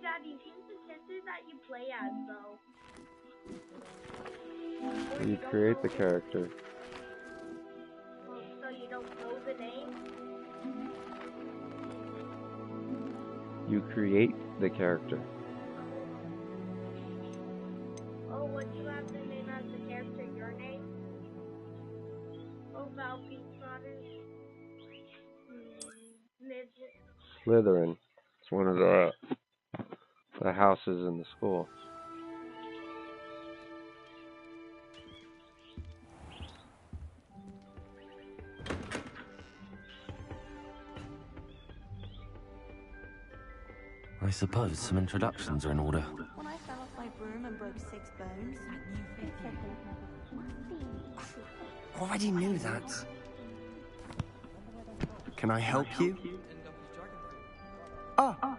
Daddy, who's the character that you play as, though? You create the character. Oh, so you don't know the name? You create the character. Oh, would you have the name as the character, your name? Oh, Val Peacewater. Midget. Slytherin. It's one of the houses in the school. I suppose some introductions are in order. When I fell off my broom and broke 6 bones, Already knew that. Can I help you? Ah,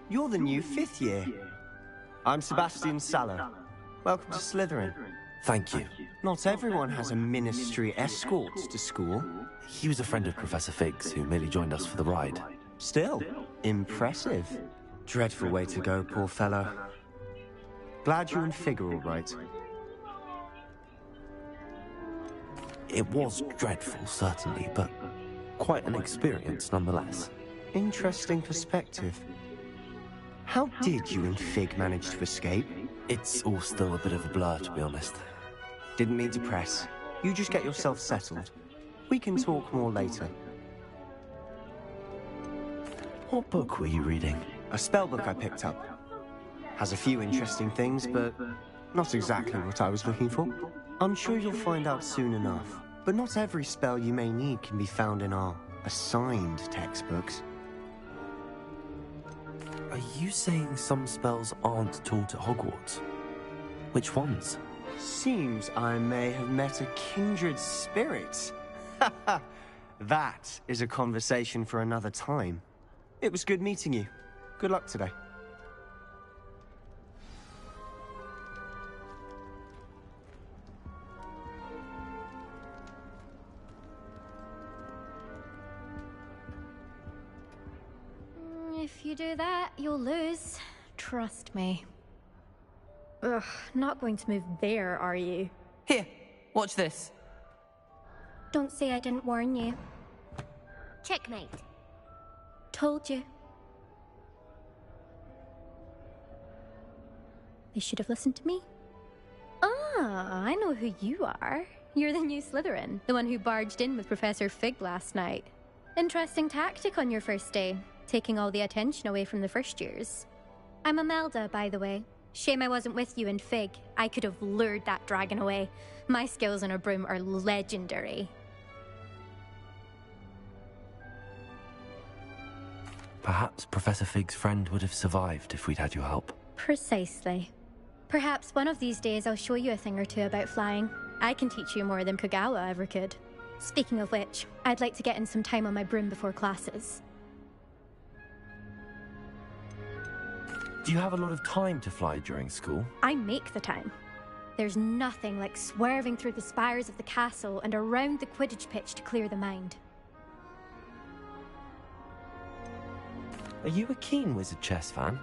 you're the new 5th year. I'm Sebastian Saller. Welcome to Slytherin. Thank you. Not everyone has a ministry escort to school. He was a friend of Professor Fig's who merely joined us for the ride. Still, impressive. Dreadful way to go, poor fellow. Glad you and Fig are all right. It was dreadful, certainly, but quite an experience nonetheless. Interesting perspective. How did you and Fig manage to escape? It's all still a bit of a blur, to be honest. Didn't mean to press. You just get yourself settled. We can talk more later. What book were you reading? A spellbook I picked up. Has a few interesting things, but not exactly what I was looking for. I'm sure you'll find out soon enough. But not every spell you may need can be found in our assigned textbooks. Are you saying some spells aren't taught at Hogwarts? Which ones? Seems I may have met a kindred spirit. That is a conversation for another time. It was good meeting you. Good luck today. If you do that, you'll lose. Trust me. Ugh, not going to move there, are you? Here, watch this. Don't say I didn't warn you. Checkmate. Told you. They should have listened to me. Ah, I know who you are. You're the new Slytherin, the one who barged in with Professor Fig last night. Interesting tactic on your first day, taking all the attention away from the first years. I'm Imelda, by the way. Shame I wasn't with you and Fig. I could have lured that dragon away. My skills on a broom are legendary. Perhaps Professor Fig's friend would have survived if we'd had your help. Precisely. Perhaps one of these days I'll show you a thing or two about flying. I can teach you more than Kagawa ever could. Speaking of which, I'd like to get in some time on my broom before classes. Do you have a lot of time to fly during school? I make the time. There's nothing like swerving through the spires of the castle and around the Quidditch pitch to clear the mind. Are you a keen Wizard chess fan?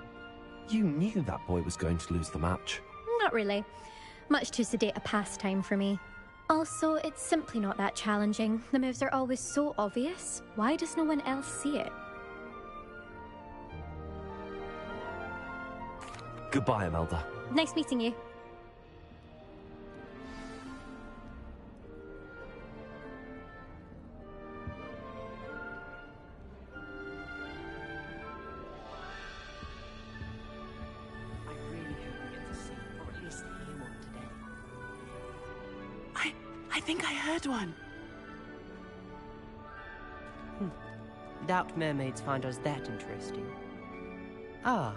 You knew that boy was going to lose the match. Not really. Much too sedate a pastime for me. Also, it's simply not that challenging. The moves are always so obvious. Why does no one else see it? Goodbye, Imelda. Nice meeting you. I think I heard one. Doubt mermaids find us that interesting. Ah,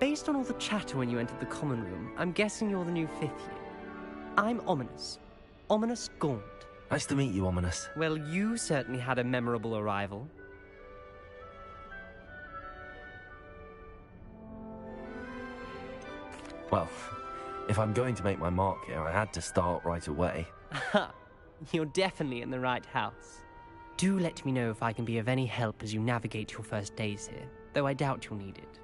based on all the chatter when you entered the common room, I'm guessing you're the new 5th year. I'm Ominous. Ominous Gaunt. Nice to meet you, Ominous. Well, you certainly had a memorable arrival. Well, if I'm going to make my mark here, I had to start right away. Aha, you're definitely in the right house. Do let me know if I can be of any help as you navigate your first days here, though I doubt you'll need it.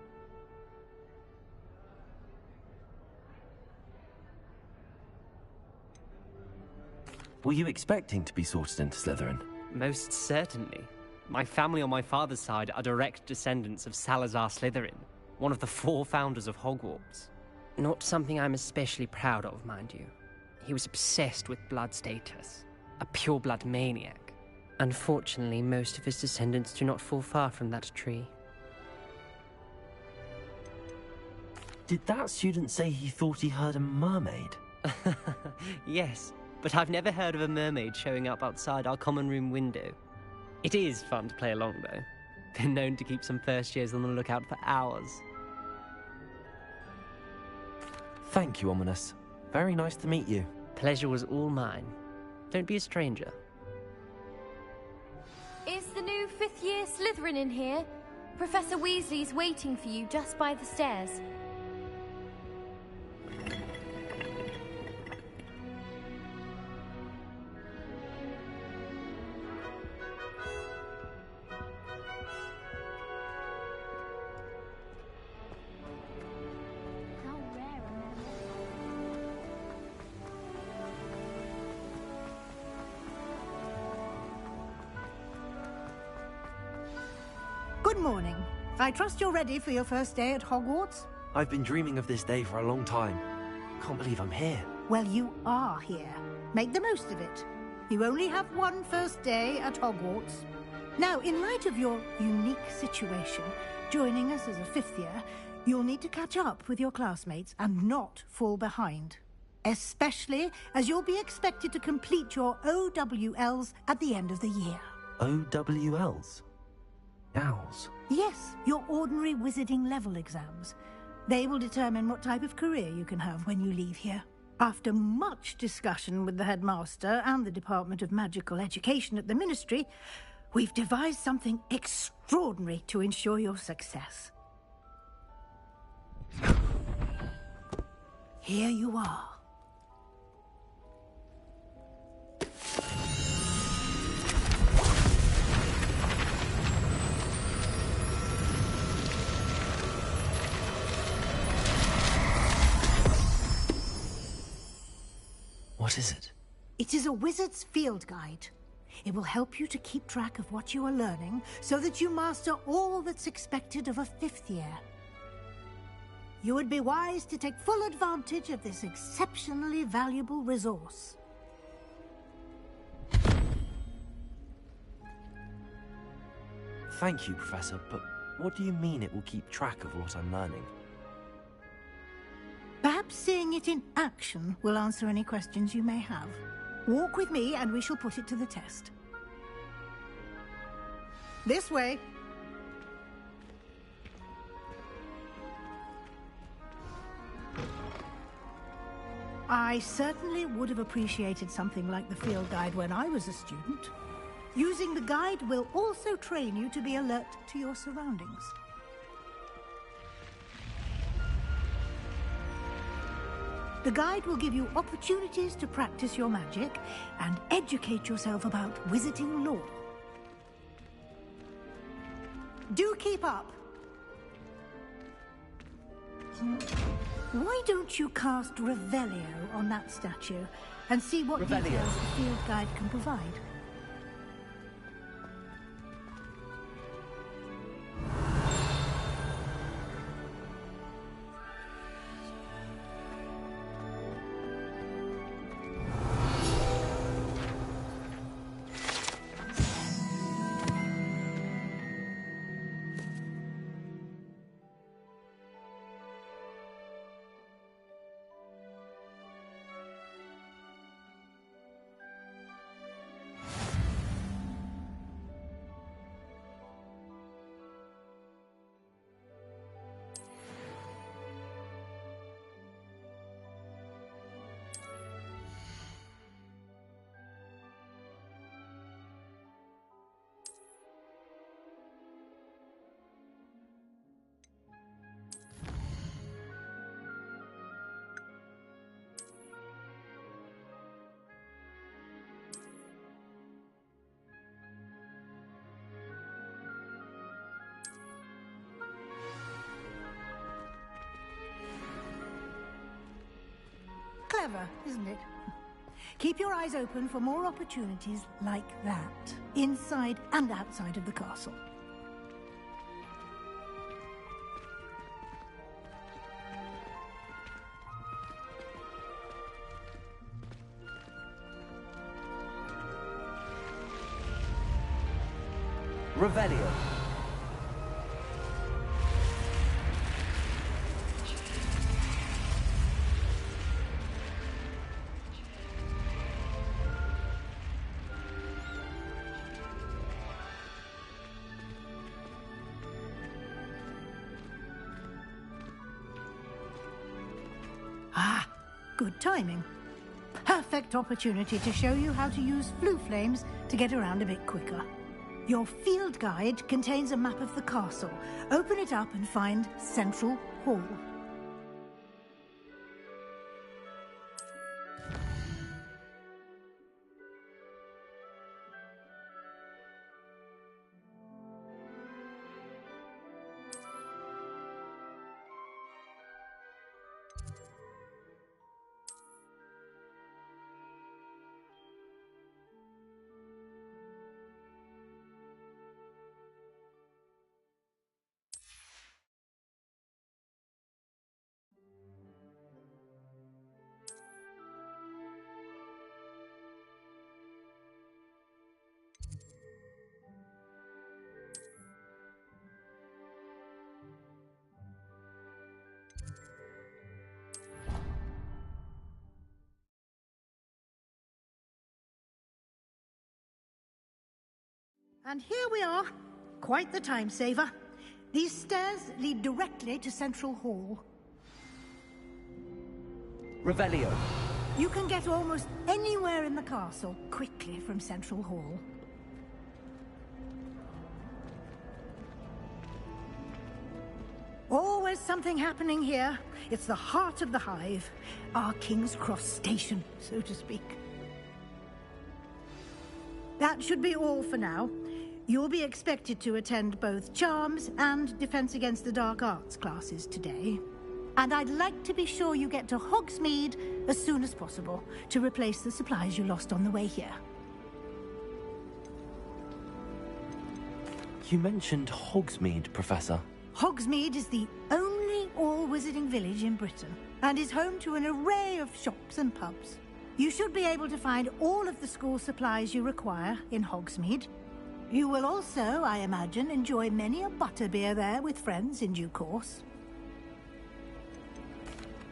Were you expecting to be sorted into Slytherin? Most certainly. My family on my father's side are direct descendants of Salazar Slytherin, one of the 4 founders of Hogwarts. Not something I'm especially proud of, mind you. He was obsessed with blood status, a pure-blood maniac. Unfortunately, most of his descendants do not fall far from that tree. Did that student say he thought he heard a mermaid? Yes, but I've never heard of a mermaid showing up outside our common room window. It is fun to play along, though. Been known to keep some first years on the lookout for hours. Thank you, Ominous. Very nice to meet you. Pleasure was all mine. Don't be a stranger. Is the new 5th year Slytherin in here? Professor Weasley's waiting for you just by the stairs. How rare a mermaid. Good morning. I trust you're ready for your first day at Hogwarts? I've been dreaming of this day for a long time. Can't believe I'm here. Well, you are here. Make the most of it. You only have one first day at Hogwarts. Now, in light of your unique situation, joining us as a 5th year, you'll need to catch up with your classmates and not fall behind. Especially as you'll be expected to complete your OWLs at the end of the year. OWLs? Owls? Yes, your ordinary wizarding level exams. They will determine what type of career you can have when you leave here. After much discussion with the headmaster and the Department of Magical Education at the Ministry, we've devised something extraordinary to ensure your success. Here you are. What is it? It is a wizard's field guide. It will help you to keep track of what you are learning so that you master all that's expected of a 5th year. You would be wise to take full advantage of this exceptionally valuable resource. Thank you, Professor, but what do you mean it will keep track of what I'm learning? Perhaps seeing it in action will answer any questions you may have. Walk with me and we shall put it to the test. This way. I certainly would have appreciated something like the field guide when I was a student. Using the guide will also train you to be alert to your surroundings. The guide will give you opportunities to practice your magic and educate yourself about wizarding lore. Do keep up. Why don't you cast Revelio on that statue and see what details the field guide can provide? Clever, isn't it? Keep your eyes open for more opportunities like that, inside and outside of the castle. Revelio. Ah, good timing. Perfect opportunity to show you how to use flue flames to get around a bit quicker. Your field guide contains a map of the castle. Open it up and find Central Hall. And here we are. Quite the time saver. These stairs lead directly to Central Hall. Revelio. You can get almost anywhere in the castle quickly from Central Hall. Always something happening here. It's the heart of the hive. Our King's Cross station, so to speak. That should be all for now. You'll be expected to attend both Charms and Defense Against the Dark Arts classes today. And I'd like to be sure you get to Hogsmeade as soon as possible to replace the supplies you lost on the way here. You mentioned Hogsmeade, Professor. Hogsmeade is the only all-wizarding village in Britain and is home to an array of shops and pubs. You should be able to find all of the school supplies you require in Hogsmeade. You will also, I imagine, enjoy many a butterbeer there with friends in due course.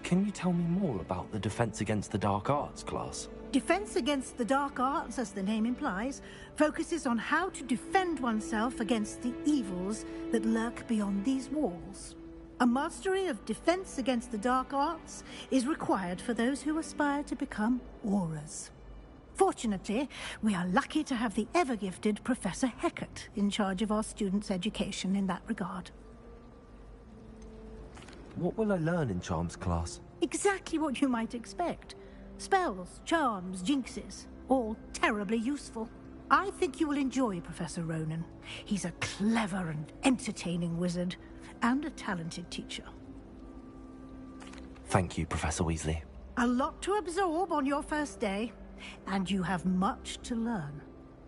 Can you tell me more about the Defense Against the Dark Arts class? Defense Against the Dark Arts, as the name implies, focuses on how to defend oneself against the evils that lurk beyond these walls. A mastery of Defense Against the Dark Arts is required for those who aspire to become Aurors. Fortunately, we are lucky to have the ever-gifted Professor Hecat in charge of our students' education in that regard. What will I learn in Charms class? Exactly what you might expect. Spells, charms, jinxes, all terribly useful. I think you will enjoy Professor Ronan. He's a clever and entertaining wizard, and a talented teacher. Thank you, Professor Weasley. A lot to absorb on your first day, and you have much to learn.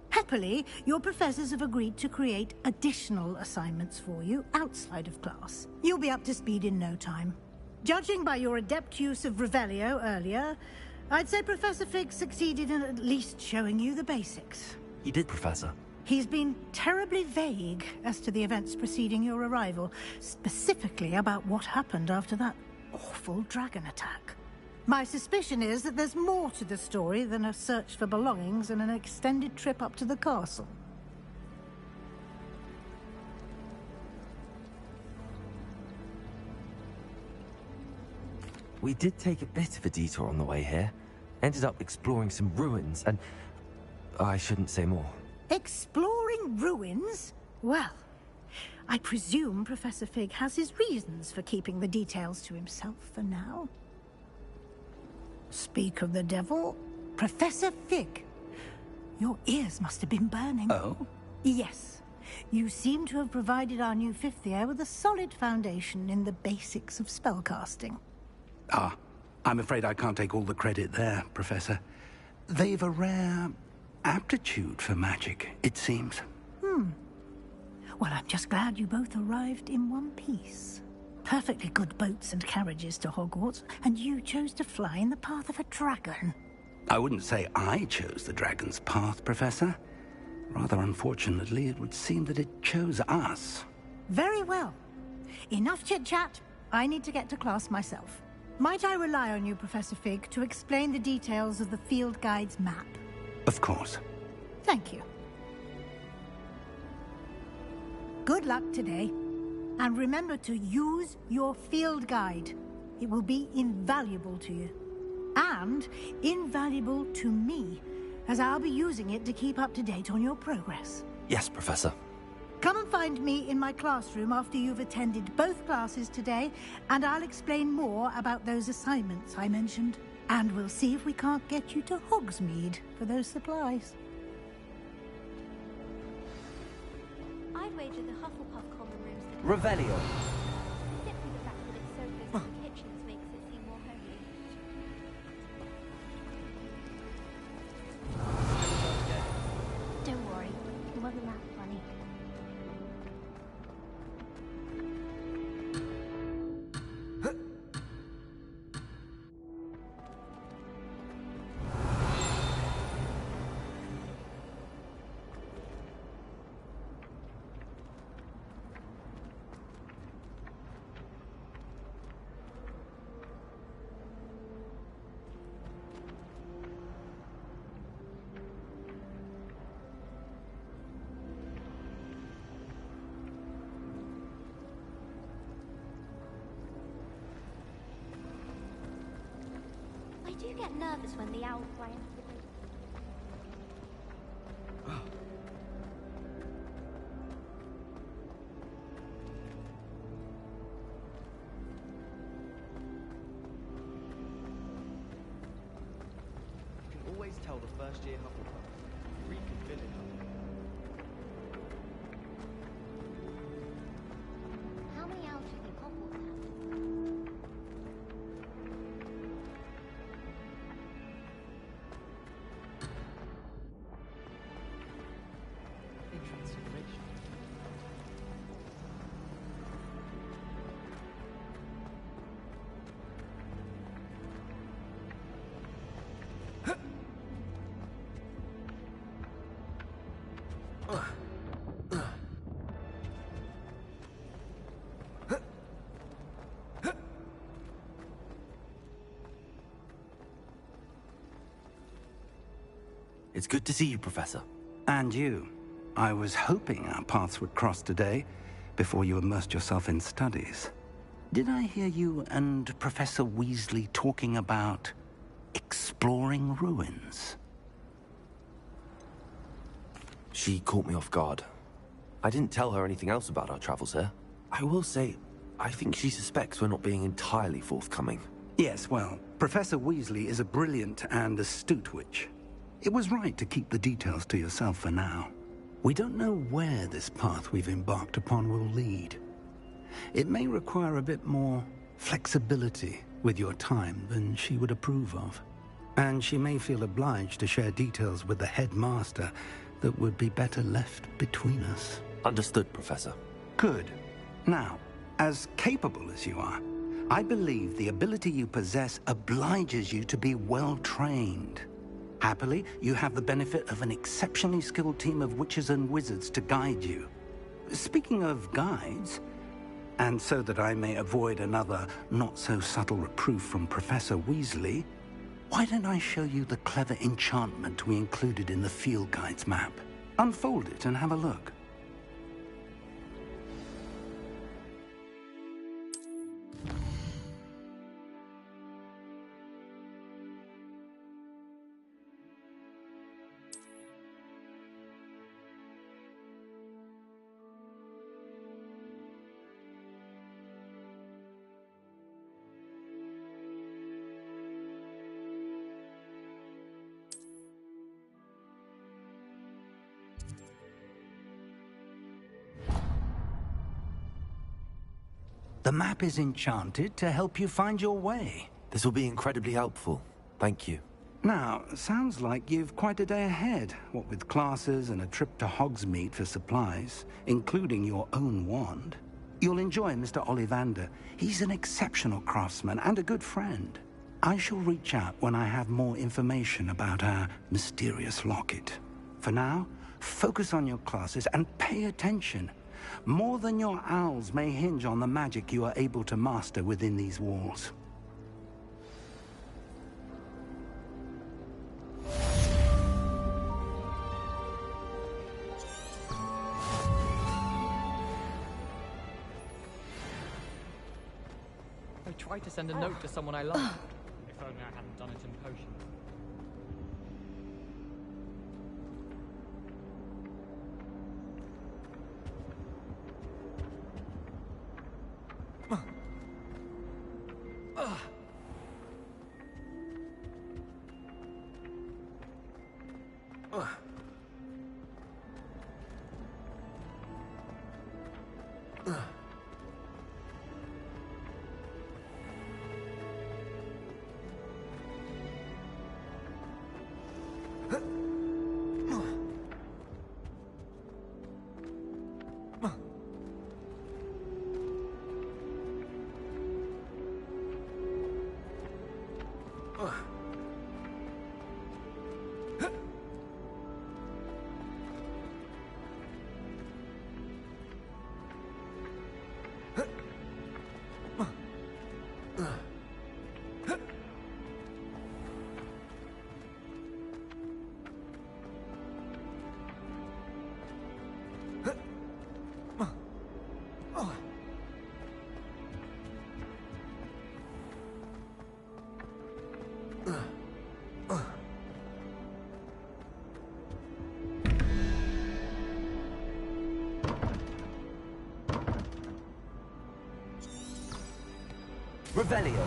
Happily, your professors have agreed to create additional assignments for you outside of class. You'll be up to speed in no time. Judging by your adept use of Revelio earlier, I'd say Professor Fig succeeded in at least showing you the basics. You did, Professor. He's been terribly vague as to the events preceding your arrival, specifically about what happened after that awful dragon attack. My suspicion is that there's more to the story than a search for belongings and an extended trip up to the castle. We did take a bit of a detour on the way here. Ended up exploring some ruins and... I shouldn't say more. Exploring ruins? Well, I presume Professor Fig has his reasons for keeping the details to himself for now. Speak of the devil, Professor Fig. Your ears must have been burning. Oh? Yes. You seem to have provided our new fifth year with a solid foundation in the basics of spellcasting. Ah, I'm afraid I can't take all the credit there, Professor. They've a rare aptitude for magic, it seems. Well, I'm just glad you both arrived in one piece. Perfectly good boats and carriages to Hogwarts, and you chose to fly in the path of a dragon. I wouldn't say I chose the dragon's path, Professor. Rather unfortunately, it would seem that it chose us. Very well. Enough chit-chat. I need to get to class myself. Might I rely on you, Professor Fig, to explain the details of the field guide's map? Of course. Thank you. Good luck today. And remember to use your field guide. It will be invaluable to you. And invaluable to me, as I'll be using it to keep up to date on your progress. Yes, Professor. Come and find me in my classroom after you've attended both classes today, and I'll explain more about those assignments I mentioned. And we'll see if we can't get you to Hogsmeade for those supplies. I'd wager the Hufflepuff common rooms to Revelio. simply the fact that it's so close to the kitchens makes it seem more homely. Don't worry, it wasn't that funny. I do get nervous when the owl fly into the room. You can always tell the first year Hufflepuff. Reek and villain How many owls do you think Hogwarts has? entrance and rich. It's good to see you, Professor. And you. I was hoping our paths would cross today, before you immersed yourself in studies. Did I hear you and Professor Weasley talking about exploring ruins? She caught me off guard. I didn't tell her anything else about our travels here. I will say, I think she suspects we're not being entirely forthcoming. Yes, well, Professor Weasley is a brilliant and astute witch. It was right to keep the details to yourself for now. We don't know where this path we've embarked upon will lead. It may require a bit more flexibility with your time than she would approve of. And she may feel obliged to share details with the headmaster that would be better left between us. Understood, Professor. Good. Now, as capable as you are, I believe the ability you possess obliges you to be well trained. Happily, you have the benefit of an exceptionally skilled team of witches and wizards to guide you. Speaking of guides, and so that I may avoid another not-so-subtle reproof from Professor Weasley, why don't I show you the clever enchantment we included in the field guide's map? Unfold it and have a look. The map is enchanted to help you find your way. This will be incredibly helpful. Thank you. Now, sounds like you've quite a day ahead, what with classes and a trip to Hogsmeade for supplies, including your own wand. You'll enjoy Mr. Ollivander. He's an exceptional craftsman and a good friend. I shall reach out when I have more information about our mysterious locket. For now, focus on your classes and pay attention. More than your owls may hinge on the magic you are able to master within these walls. I tried to send a note to someone I love. If only I hadn't done it in potion. Revelio.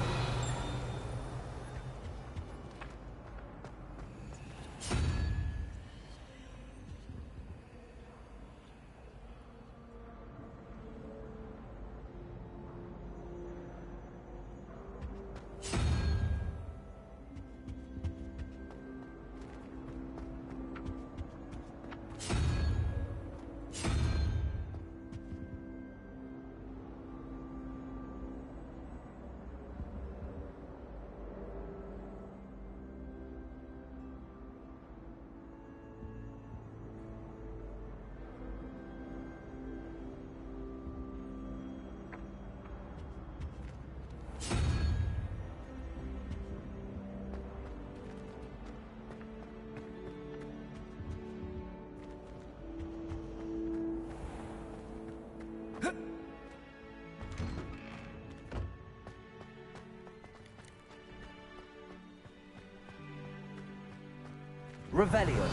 Revelio.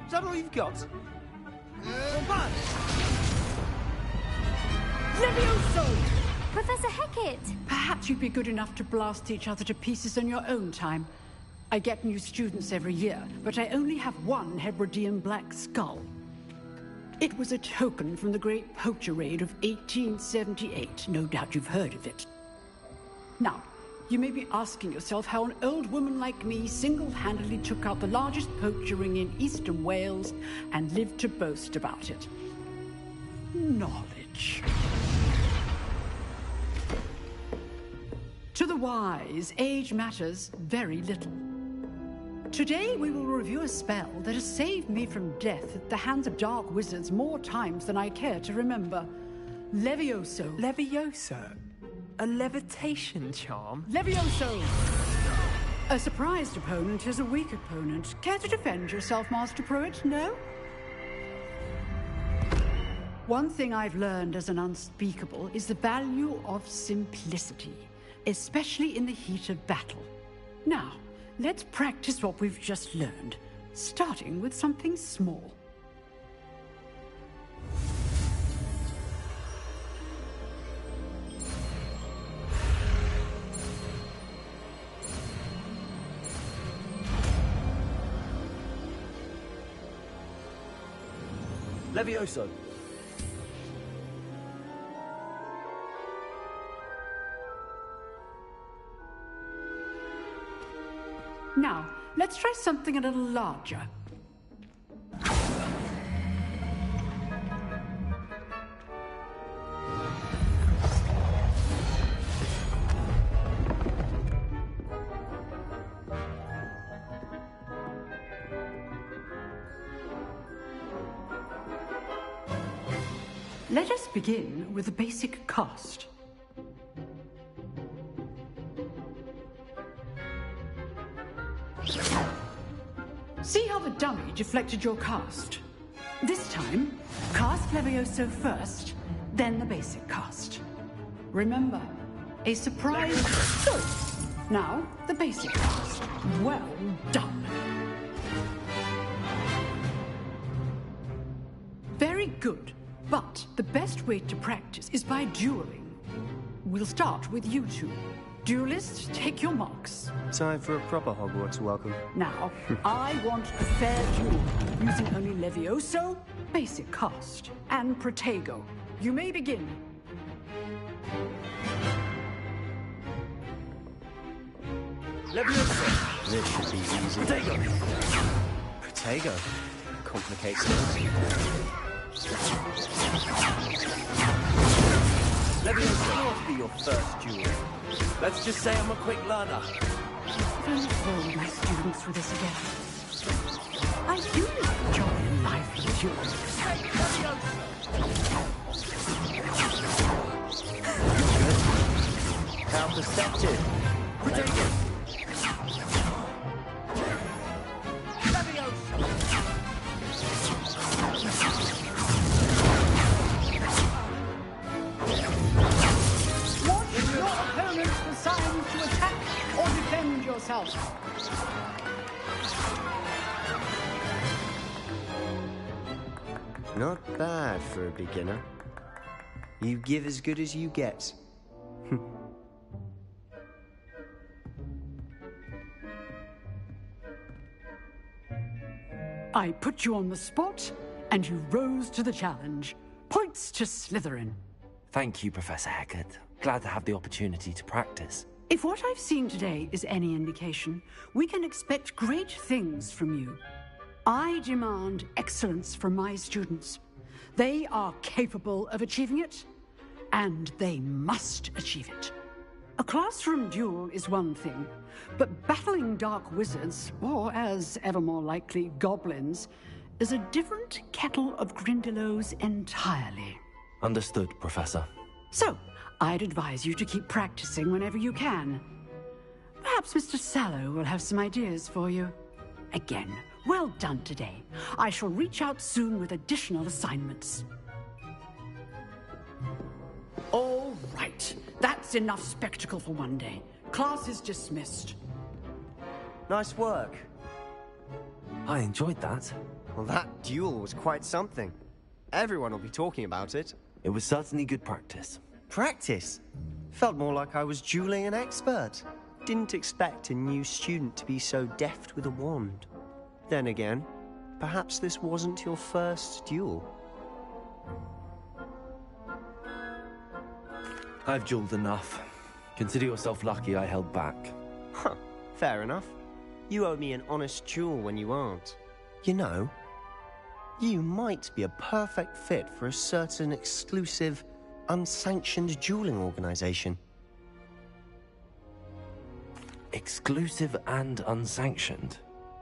Is that all you've got? Levioso! Professor Hecat! Perhaps you'd be good enough to blast each other to pieces on your own time. I get new students every year, but I only have one Hebridean black skull. It was a token from the Great Poacher Raid of 1878. No doubt you've heard of it. Now, you may be asking yourself how an old woman like me single-handedly took out the largest poacher ring in eastern Wales and lived to boast about it. Knowledge. To the wise, age matters very little. Today we will review a spell that has saved me from death at the hands of dark wizards more times than I care to remember. Levioso. Levioso? A levitation charm? Levioso! A surprised opponent is a weak opponent. Care to defend yourself, Master Pruitt? No? One thing I've learned as an unspeakable is the value of simplicity, especially in the heat of battle. Now, let's practice what we've just learned, starting with something small. Levioso! Now, let's try something a little larger. Let us begin with the basic cast. See how the dummy deflected your cast? This time, cast Levioso first, then the basic cast. Remember, a surprise... Good. Now, the basic cast. Well done. Very good. But the best way to practice is by dueling. We'll start with you two. Duelists, take your marks. Time for a proper Hogwarts welcome. Now, I want a fair duel, using only Levioso, basic cast, and Protego. You may begin. Levioso! This should be easy. Protego! Protego? Complicates things. Levioso will be your first duel. Let's just say I'm a quick learner. If I told my students through this again. I do like jolly and lively duels. How perceptive. Protego! Not bad for a beginner. You give as good as you get. I put you on the spot, and you rose to the challenge. Points to Slytherin. Thank you, Professor Hecat. Glad to have the opportunity to practice. If what I've seen today is any indication, we can expect great things from you. I demand excellence from my students. They are capable of achieving it, and they must achieve it. A classroom duel is one thing, but battling dark wizards, or as ever more likely, goblins, is a different kettle of Grindylows entirely. Understood, Professor. So, I'd advise you to keep practicing whenever you can. Perhaps Mr. Sallow will have some ideas for you. Again, well done today. I shall reach out soon with additional assignments. All right. That's enough spectacle for one day. Class is dismissed. Nice work. I enjoyed that. Well, that duel was quite something. Everyone will be talking about it. It was certainly good practice. Practice? Felt more like I was dueling an expert. Didn't expect a new student to be so deft with a wand. Then again, perhaps this wasn't your first duel. I've dueled enough. Consider yourself lucky I held back. Huh, fair enough. You owe me an honest duel when you aren't. You know, you might be a perfect fit for a certain exclusive, unsanctioned dueling organization. Exclusive and unsanctioned.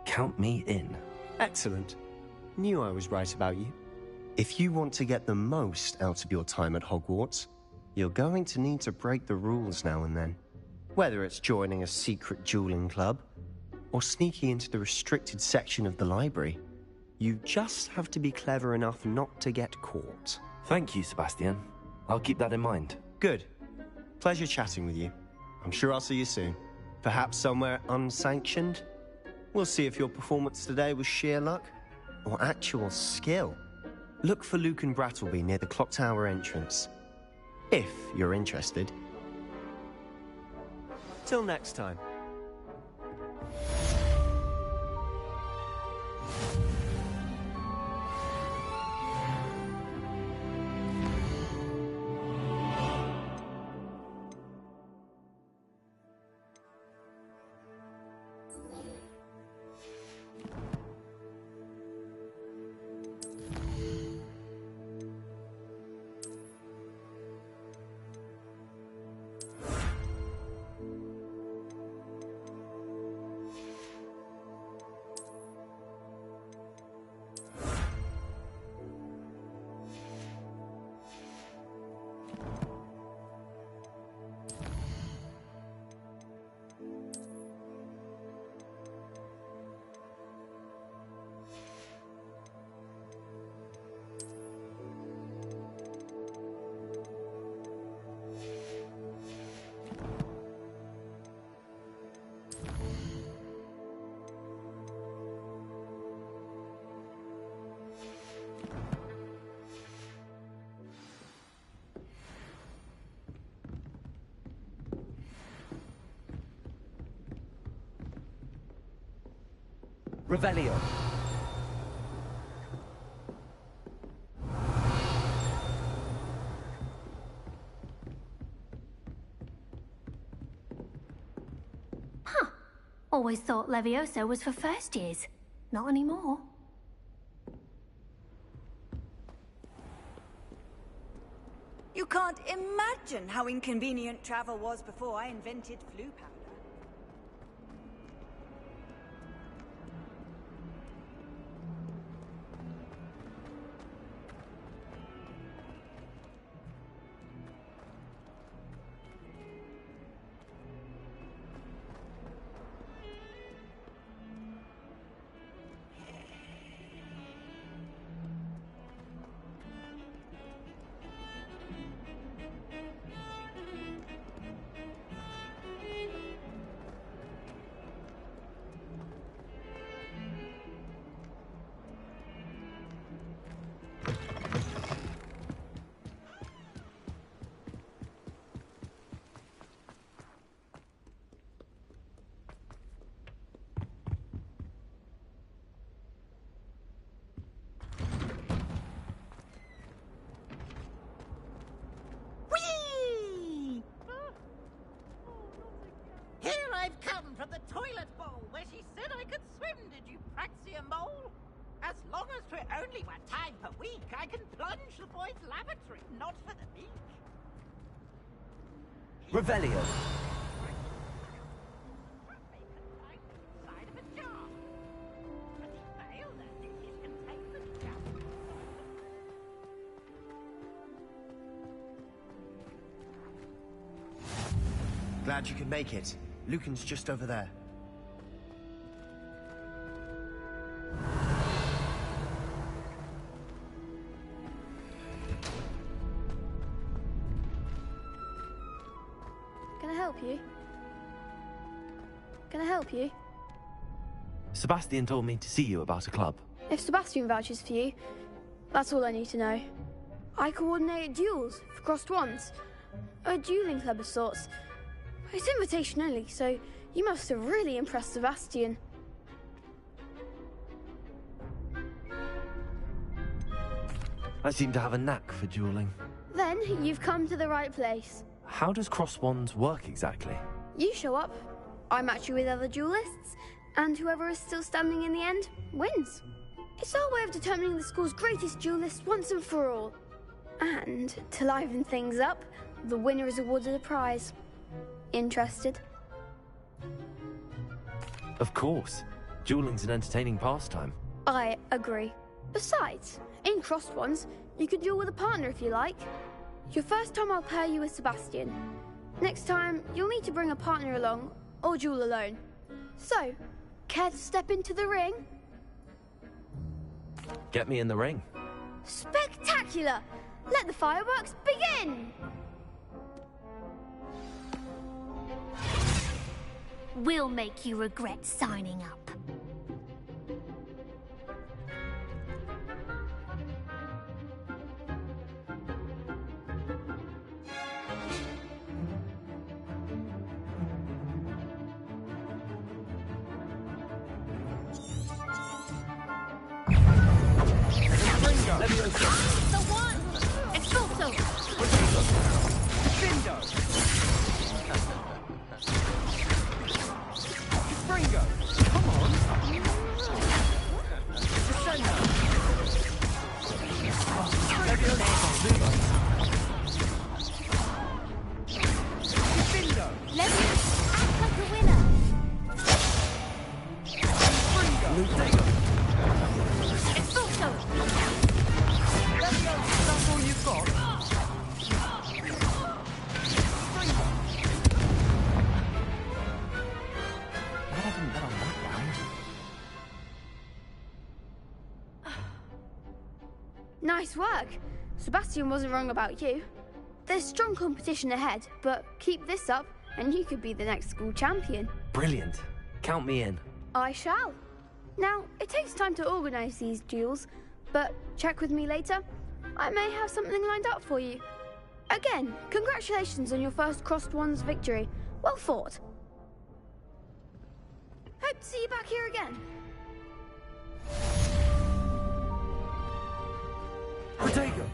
Count me in. Excellent. Knew I was right about you. If you want to get the most out of your time at Hogwarts, you're going to need to break the rules now and then. Whether it's joining a secret dueling club, or sneaking into the restricted section of the library, you just have to be clever enough not to get caught. Thank you, Sebastian. I'll keep that in mind. Good. Pleasure chatting with you. I'm sure I'll see you soon. Perhaps somewhere unsanctioned? We'll see if your performance today was sheer luck or actual skill. Look for Luke and Brattleby near the clock tower entrance, if you're interested. Till next time. Revelio. Always thought Levioso was for first years. Not anymore. You can't imagine how inconvenient travel was before I invented flu powder. From the toilet bowl where she said I could swim, did you praxia mole? As long as 'twere only 1 time per week, I can plunge the boys' lavatory, not for the beach. Revelio. Glad you could make it. Lucan's just over there. Can I help you? Can I help you? Sebastian told me to see you about a club. If Sebastian vouches for you, that's all I need to know. I coordinate duels for crossed wands. A dueling club of sorts. It's invitation only, so you must have really impressed Sebastian. I seem to have a knack for dueling. Then you've come to the right place. How does cross wands work exactly? You show up, I match you with other duelists, and whoever is still standing in the end wins. It's our way of determining the school's greatest duelist once and for all. And to liven things up, the winner is awarded a prize. Interested? Of course. Dueling's an entertaining pastime. I agree. Besides, in crossed ones, you could duel with a partner if you like. Your first time I'll pair you with Sebastian. Next time, you'll need to bring a partner along, or duel alone. So, care to step into the ring? Get me in the ring. Spectacular! Let the fireworks begin! We'll make you regret signing up. The one! Expulso! Defendo! Springo! Come on! Descendo! Defendo! Let me act like a winner! Springo! Expulso! That's all you've got? Glad I didn't bet on that round. Nice work. Sebastian wasn't wrong about you. There's strong competition ahead, but keep this up and you could be the next school champion. Brilliant. Count me in. I shall. Now, it takes time to organise these duels, but check with me later. I may have something lined up for you. Again, congratulations on your first Crossed Ones victory. Well fought. Hope to see you back here again. Protego!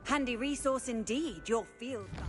Handy resource indeed, your field guide.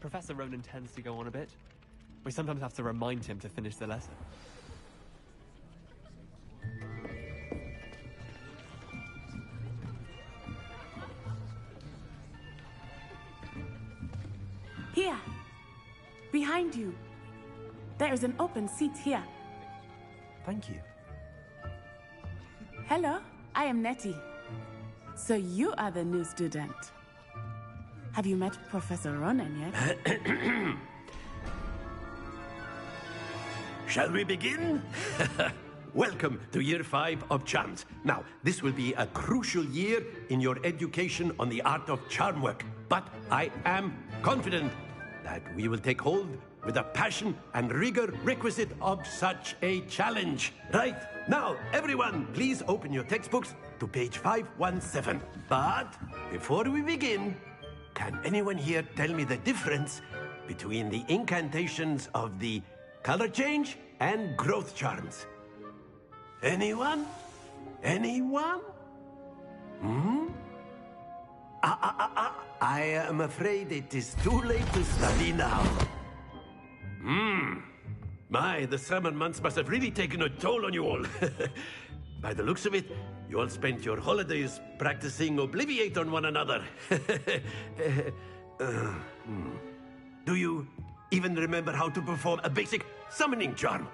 Professor Ronan tends to go on a bit. We sometimes have to remind him to finish the lesson. Here. Behind you. There is an open seat here. Thank you. Hello, I am Nettie. So you are the new student. Have you met Professor Ronan yet? Shall we begin? Welcome to Year 5 of Charms. Now, this will be a crucial year in your education on the art of charm work. But I am confident that we will take hold with the passion and rigor requisite of such a challenge. Right, now, everyone, please open your textbooks to page 517. But before we begin, can anyone here tell me the difference between the incantations of the color change and growth charms? Anyone? Anyone? I am afraid it is too late to study now. My, the summer months must have really taken a toll on you all. By the looks of it, you all spent your holidays practicing Obliviate on one another. Do you even remember how to perform a basic summoning charm?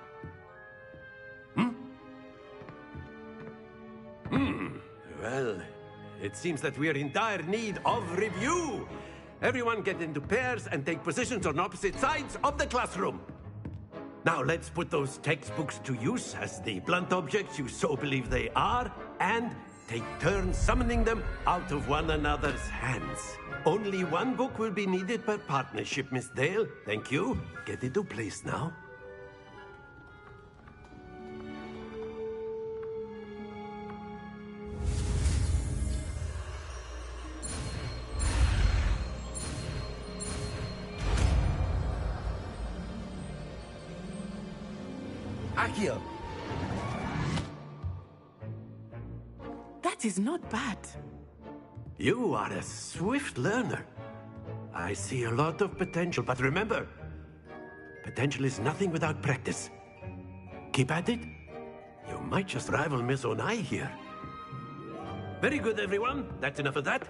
Well, it seems that we are in dire need of review. Everyone get into pairs and take positions on opposite sides of the classroom. Now let's put those textbooks to use as the blunt objects you so believe they are, and take turns summoning them out of one another's hands. Only one book will be needed per partnership, Miss Dale. Thank you. Get into place now. Accio! That is not bad. You are a swift learner. I see a lot of potential, but remember, potential is nothing without practice. Keep at it. You might just rival Miss Onai here. Very good, everyone. That's enough of that.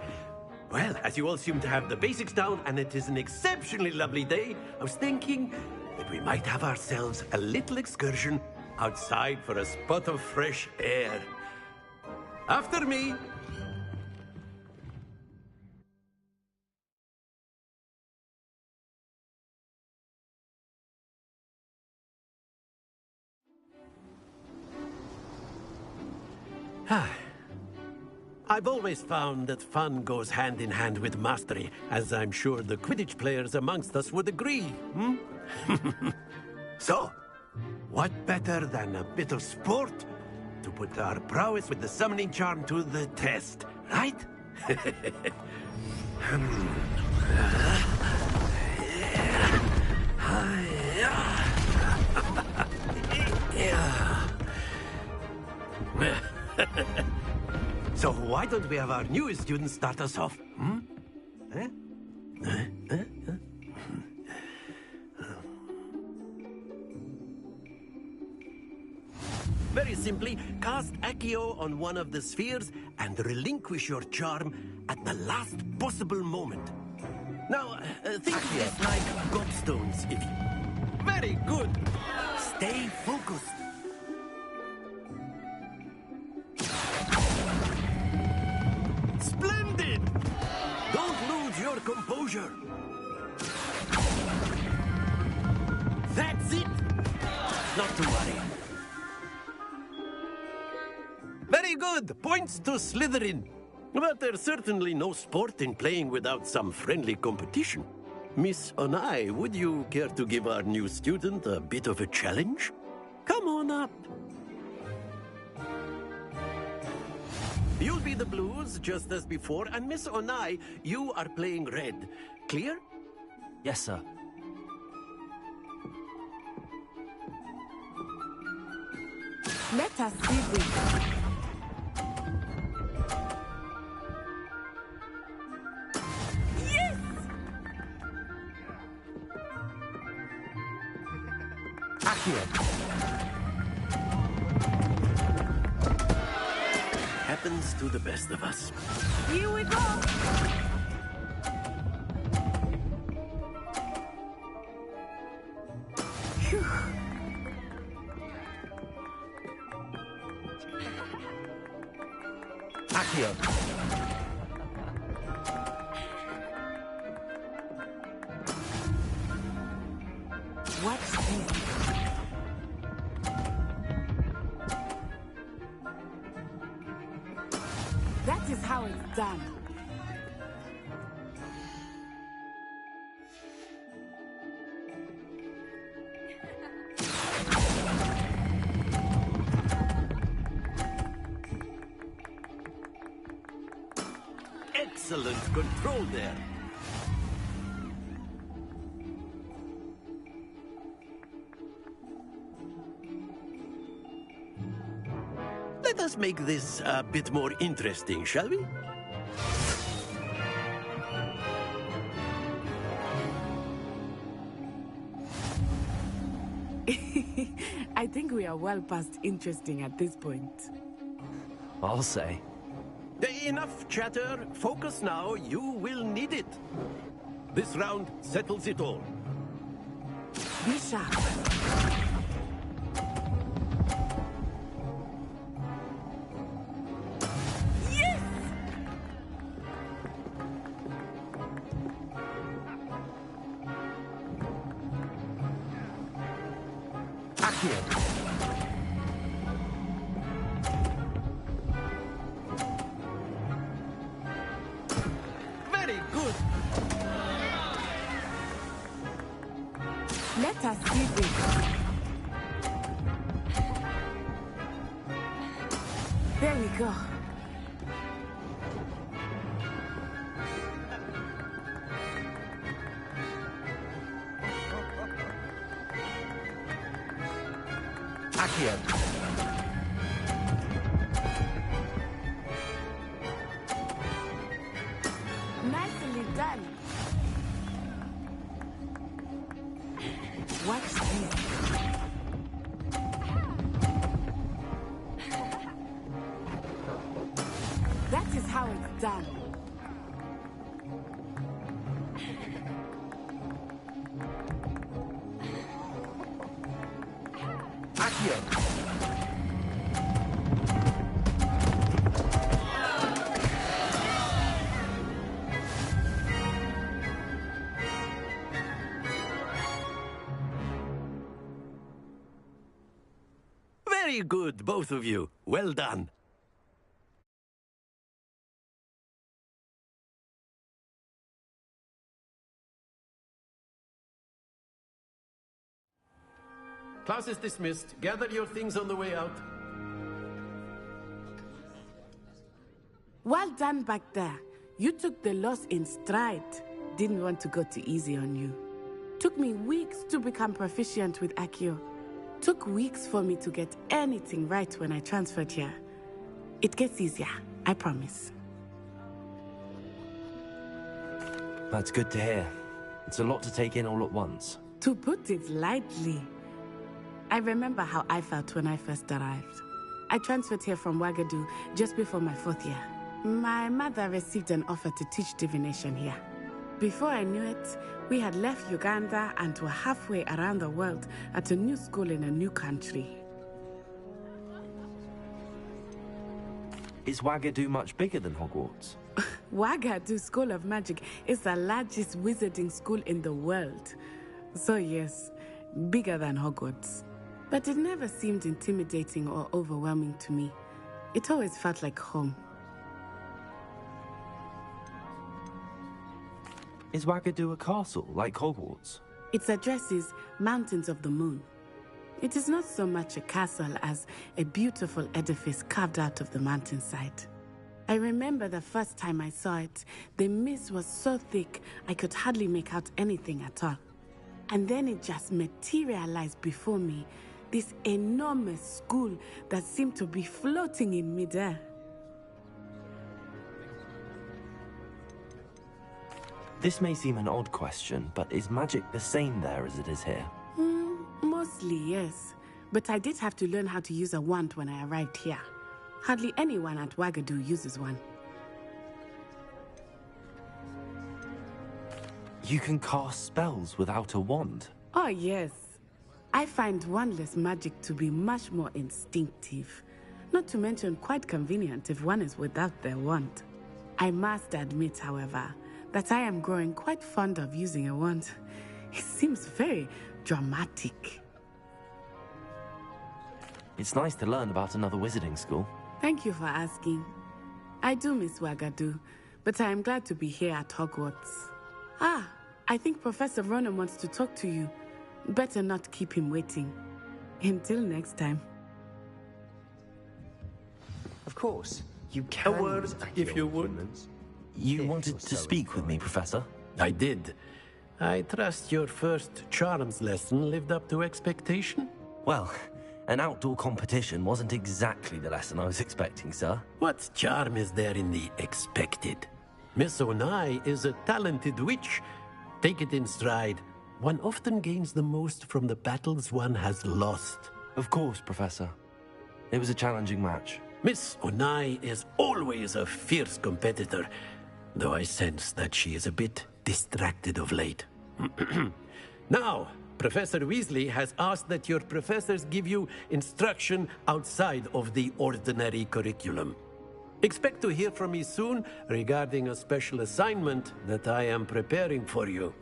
Well, as you all seem to have the basics down, and it is an exceptionally lovely day, I was thinking that we might have ourselves a little excursion outside for a spot of fresh air. After me. I've always found that fun goes hand in hand with mastery, as I'm sure the Quidditch players amongst us would agree, So, what better than a bit of sport to put our prowess with the summoning charm to the test, right? So why don't we have our newest student start us off? Very simply, cast Accio on one of the spheres and relinquish your charm at the last possible moment. Now, think of this like gobstones, if you... Very good! Stay focused. Splendid! Don't lose your composure. That's it! Not to worry. Very good! Points to Slytherin. But there's certainly no sport in playing without some friendly competition. Miss Onai, would you care to give our new student a bit of a challenge? Come on up. You'll be the blues, just as before, and Miss Onai, you are playing red. Clear? Yes, sir. Let us see this. Happens to the best of us. Here we go! Accio. What's this? That is how it's done. Excellent control there. Let us make this a bit more interesting, shall we? I think we are well past interesting at this point. I'll say. Enough chatter. Focus now. You will need it. This round settles it all. Be sharp. Yes! Accio. Very good. Let us see this. There we go. Accio. Nicely done. Watch this. That is how it's done. Accio. Very good, both of you. Well done. Class is dismissed. Gather your things on the way out. Well done back there. You took the loss in stride. Didn't want to go too easy on you. Took me weeks to become proficient with Accio. Took weeks for me to get anything right when I transferred here. It gets easier, I promise. That's good to hear. It's a lot to take in all at once. To put it lightly, I remember how I felt when I first arrived. I transferred here from Wagadu just before my 4th year. My mother received an offer to teach divination here. Before I knew it, we had left Uganda and were halfway around the world at a new school in a new country. Is Wagadu much bigger than Hogwarts? Wagadu School of Magic is the largest wizarding school in the world. So yes, bigger than Hogwarts. But it never seemed intimidating or overwhelming to me. It always felt like home. Is Wagadu a castle, like Hogwarts? Its address is Mountains of the Moon. It is not so much a castle as a beautiful edifice carved out of the mountainside. I remember the first time I saw it, the mist was so thick I could hardly make out anything at all. And then it just materialized before me, this enormous school that seemed to be floating in midair. This may seem an odd question, but is magic the same there as it is here? Mostly, yes. But I did have to learn how to use a wand when I arrived here. Hardly anyone at Wagadu uses one. You can cast spells without a wand? Oh, yes. I find wandless magic to be much more instinctive. Not to mention quite convenient if one is without their wand. I must admit, however, that I am growing quite fond of using a wand. It seems very dramatic. It's nice to learn about another wizarding school. Thank you for asking. I do miss Wagadu, but I am glad to be here at Hogwarts. Ah, I think Professor Ronan wants to talk to you. Better not keep him waiting. Until next time. Of course, you can. A word, if you would. You wanted to speak with me, Professor? I did. I trust your first charms lesson lived up to expectation? Well, an outdoor competition wasn't exactly the lesson I was expecting, sir. What charm is there in the expected? Miss Onai is a talented witch. Take it in stride. One often gains the most from the battles one has lost. Of course, Professor. It was a challenging match. Miss Onai is always a fierce competitor, though I sense that she is a bit distracted of late. Now, Professor Weasley has asked that your professors give you instruction outside of the ordinary curriculum. Expect to hear from me soon regarding a special assignment that I am preparing for you.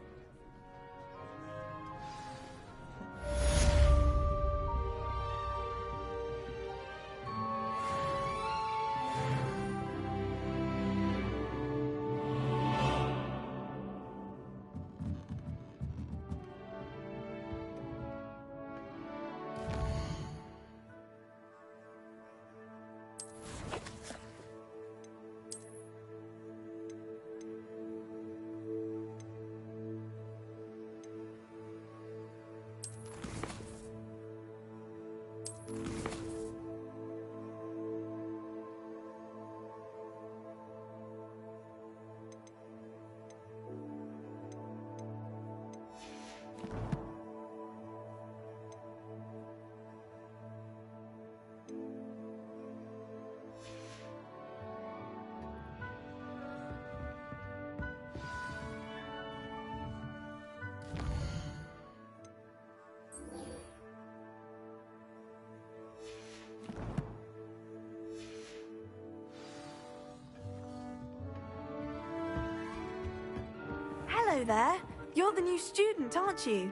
Hello there. You're the new student, aren't you?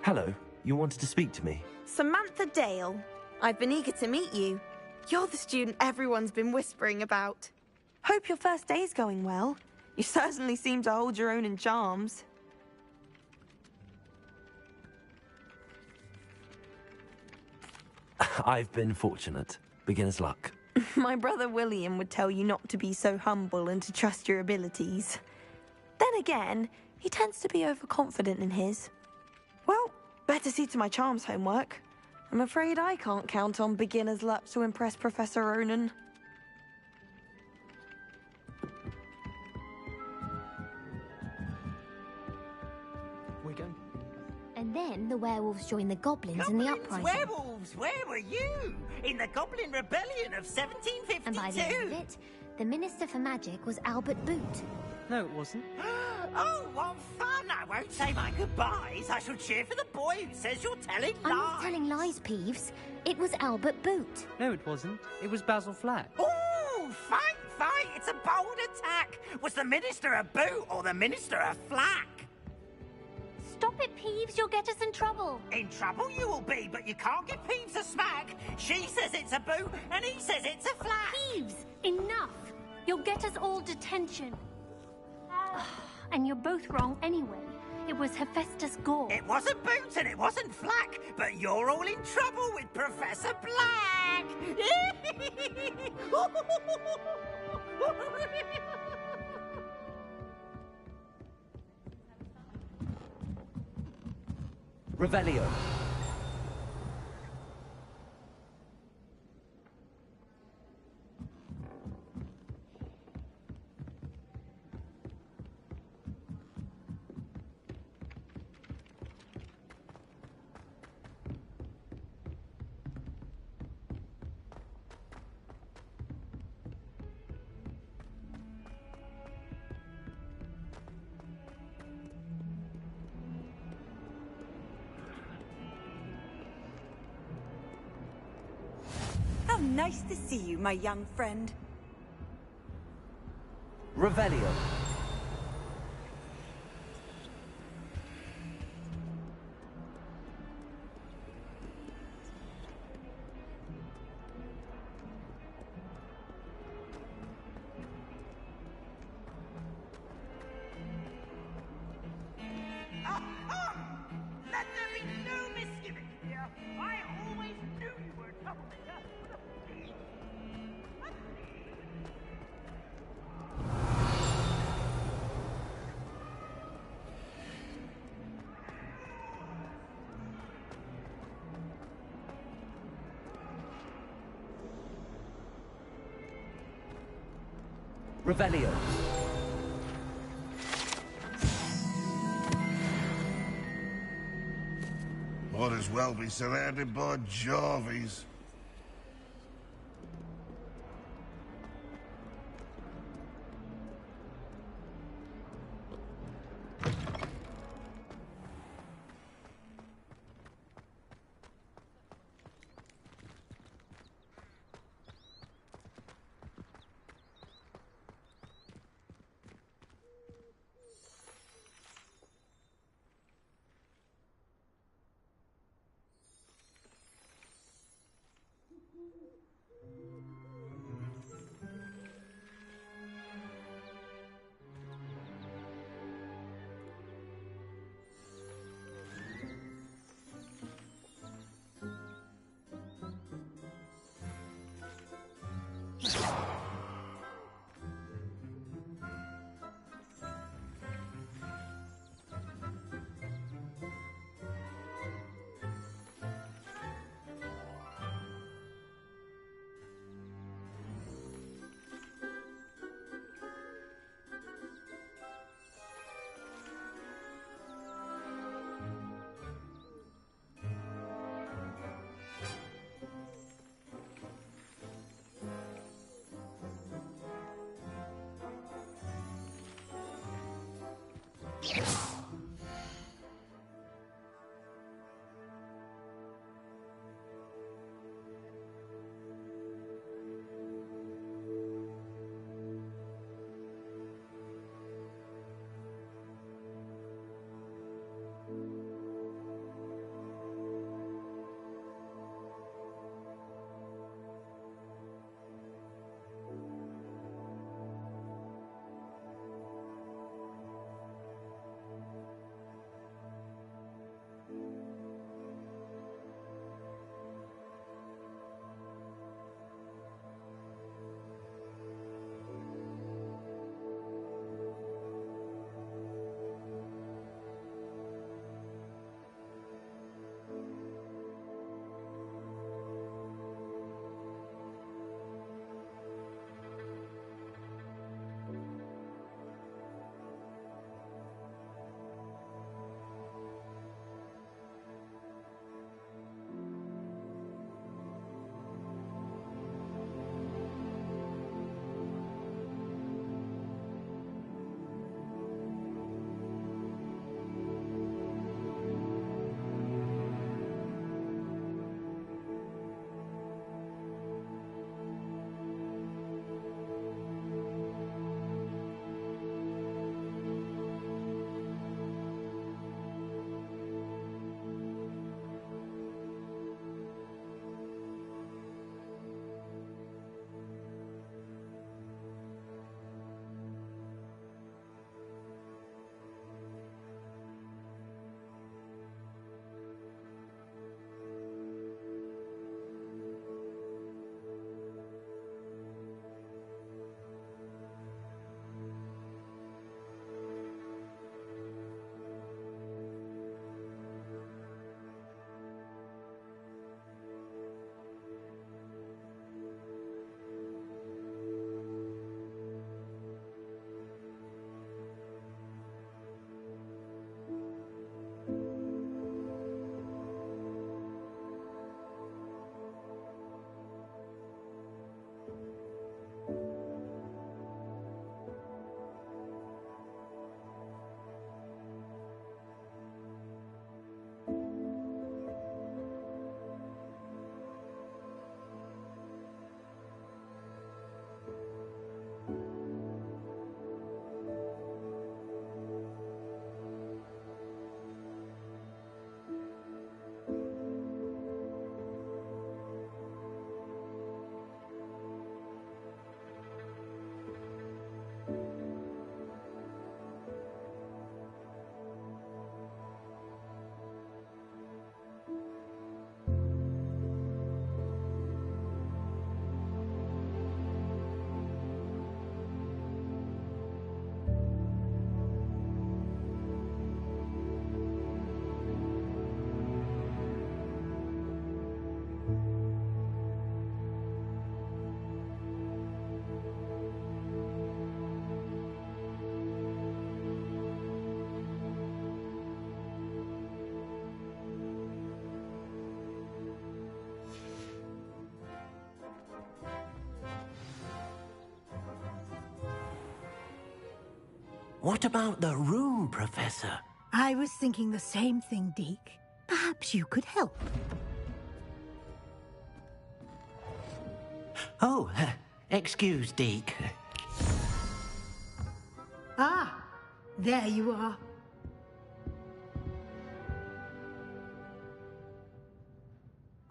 Hello. You wanted to speak to me? Samantha Dale. I've been eager to meet you. You're the student everyone's been whispering about. Hope your first day's going well. You certainly seem to hold your own in charms. I've been fortunate. Beginner's luck. My brother William would tell you not to be so humble and to trust your abilities. Then again, he tends to be overconfident in his. Well, better see to my charms homework. I'm afraid I can't count on beginner's luck to impress Professor Ronan. We go. And then the werewolves joined the goblins in the uprising. Werewolves, where were you? In the Goblin Rebellion of 1752. And by the end of it, the Minister for Magic was Albert Boot. No, it wasn't. Oh, what fun! I won't say my goodbyes. I shall cheer for the boy who says you're telling lies. I'm not telling lies, Peeves. It was Albert Boot. No, it wasn't. It was Basil Flack. Oh, fight! It's a bold attack. Was the Minister a boot or the Minister a flack? Stop it, Peeves. You'll get us in trouble. In trouble you will be, but you can't give Peeves a smack. She says it's a boot, and he says it's a flack. Peeves, enough. You'll get us all detention. And you're both wrong anyway. It was Hephaestus Gore. It wasn't Boots and it wasn't Flack, but you're all in trouble with Professor Black. Revelio. How nice to see you, my young friend. Revelio. Let there be no misgiving here. I always knew you were a troublemaker. Revelio. Might as well be surrounded by Jarvies. What about the room, Professor? I was thinking the same thing, Deke. Perhaps you could help. Oh, excuse, Deke. Ah, there you are.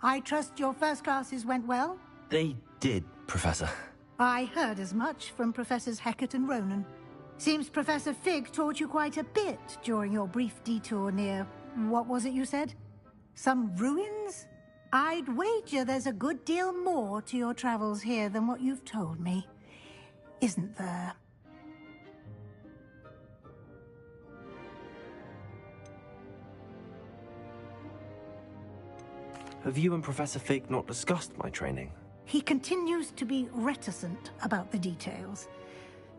I trust your first classes went well? They did, Professor. I heard as much from Professors Hecat and Ronan. Seems Professor Fig taught you quite a bit during your brief detour near... what was it you said? Some ruins? I'd wager there's a good deal more to your travels here than what you've told me. Isn't there? Have you and Professor Fig not discussed my training? He continues to be reticent about the details,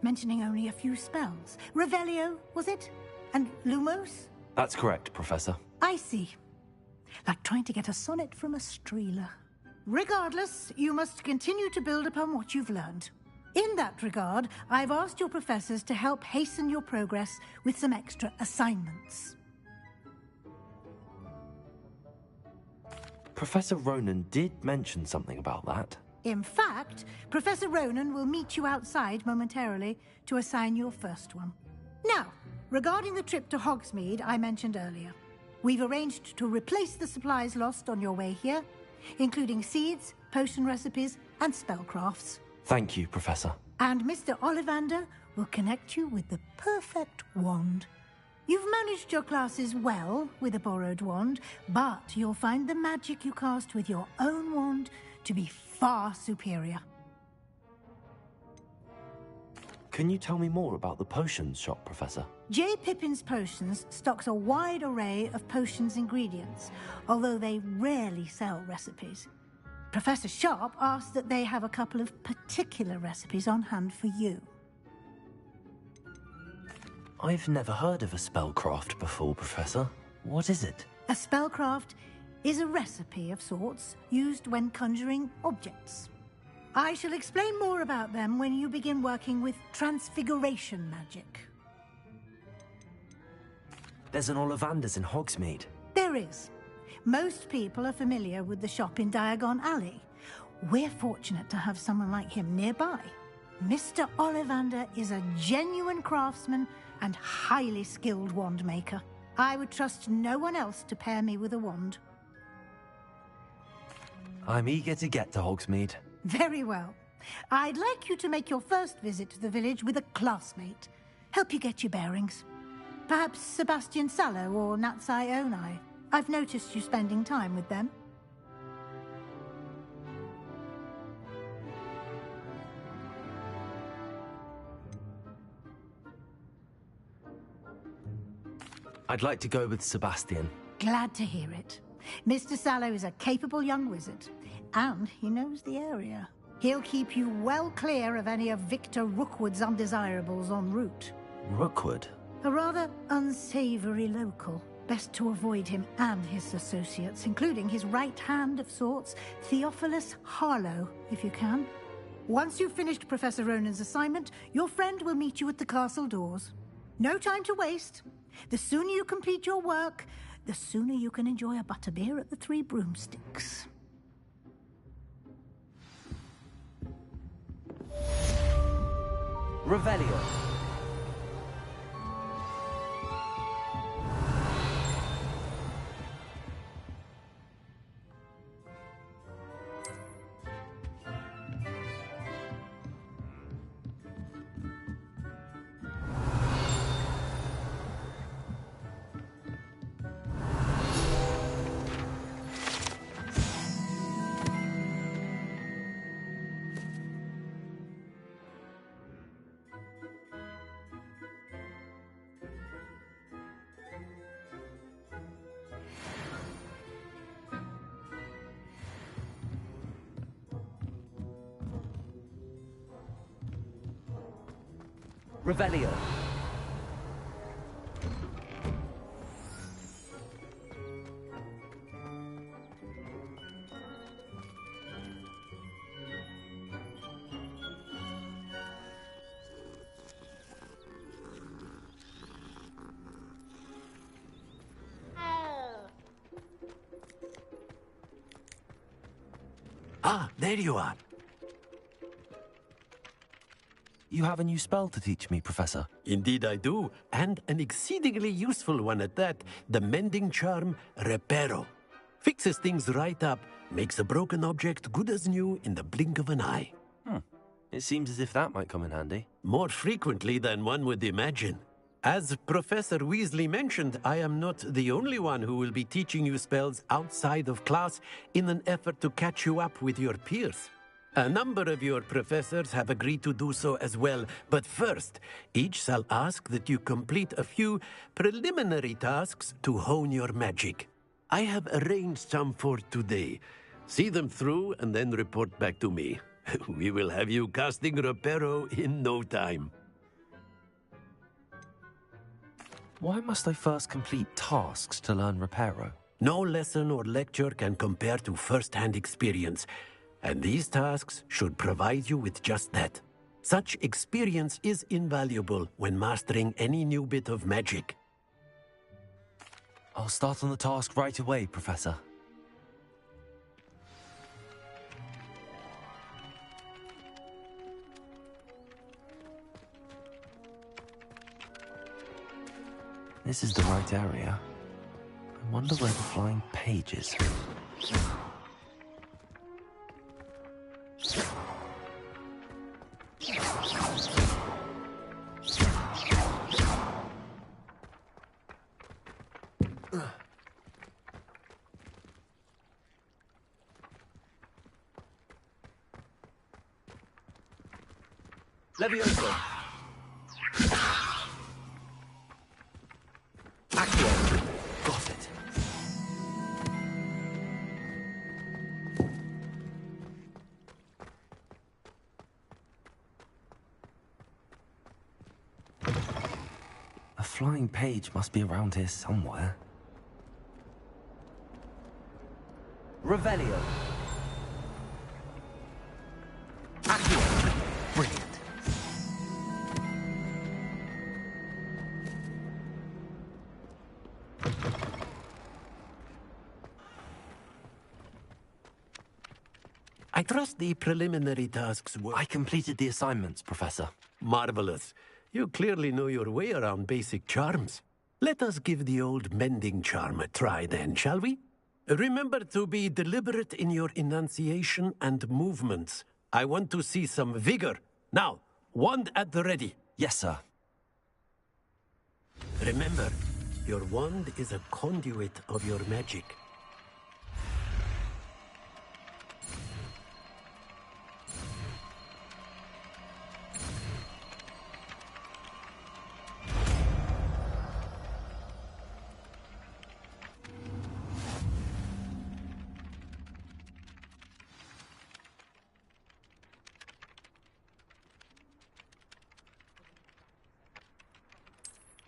mentioning only a few spells. Revelio, was it? And Lumos? That's correct, Professor. I see. Like trying to get a sonnet from a streeler. Regardless, you must continue to build upon what you've learned. In that regard, I've asked your professors to help hasten your progress with some extra assignments. Professor Ronan did mention something about that. In fact, Professor Ronan will meet you outside momentarily to assign your first one. Now, regarding the trip to Hogsmeade I mentioned earlier, we've arranged to replace the supplies lost on your way here, including seeds, potion recipes, and spellcrafts. Thank you, Professor. And Mr. Ollivander will connect you with the perfect wand. You've managed your classes well with a borrowed wand, but you'll find the magic you cast with your own wand to be far superior. Can you tell me more about the potions shop, Professor? J. Pippin's Potions stocks a wide array of potions ingredients, although they rarely sell recipes. Professor Sharp asked that they have a couple of particular recipes on hand for you. I've never heard of a spellcraft before, Professor. What is it? A spellcraft is a recipe of sorts used when conjuring objects. I shall explain more about them when you begin working with transfiguration magic. There's an Ollivander's in Hogsmeade. There is. Most people are familiar with the shop in Diagon Alley. We're fortunate to have someone like him nearby. Mr. Ollivander is a genuine craftsman and highly skilled wand maker. I would trust no one else to pair me with a wand. I'm eager to get to Hogsmeade. Very well. I'd like you to make your first visit to the village with a classmate. Help you get your bearings. Perhaps Sebastian Sallow or Natsai Onai. I've noticed you spending time with them. I'd like to go with Sebastian. Glad to hear it. Mr. Sallow is a capable young wizard, and he knows the area. He'll keep you well clear of any of Victor Rookwood's undesirables en route. Rookwood? A rather unsavory local. Best to avoid him and his associates, including his right hand of sorts, Theophilus Harlow, if you can. Once you've finished Professor Ronan's assignment, your friend will meet you at the castle doors. No time to waste. The sooner you complete your work, the sooner you can enjoy a butterbeer at the Three Broomsticks. Revelio. Revelio. Ah, there you are. You have a new spell to teach me, Professor. Indeed I do, and an exceedingly useful one at that. The mending charm, Reparo. Fixes things right up, makes a broken object good as new in the blink of an eye. It seems as if that might come in handy. More frequently than one would imagine. As Professor Weasley mentioned, I am not the only one who will be teaching you spells outside of class in an effort to catch you up with your peers. A number of your professors have agreed to do so as well, but first, each shall ask that you complete a few preliminary tasks to hone your magic. I have arranged some for today. See them through and then report back to me. We will have you casting Reparo in no time. Why must I first complete tasks to learn Reparo? No lesson or lecture can compare to first-hand experience, and these tasks should provide you with just that. Such experience is invaluable when mastering any new bit of magic. I'll start on the task right away, Professor. This is the right area. I wonder where the flying page is. Levioso. Got it. A flying page must be around here somewhere. Revelio. Brilliant. I trust the preliminary tasks were... I completed the assignments, Professor. Marvelous. You clearly know your way around basic charms. Let us give the old mending charm a try then, shall we? Remember to be deliberate in your enunciation and movements. I want to see some vigor. Now, wand at the ready. Yes, sir. Remember, your wand is a conduit of your magic.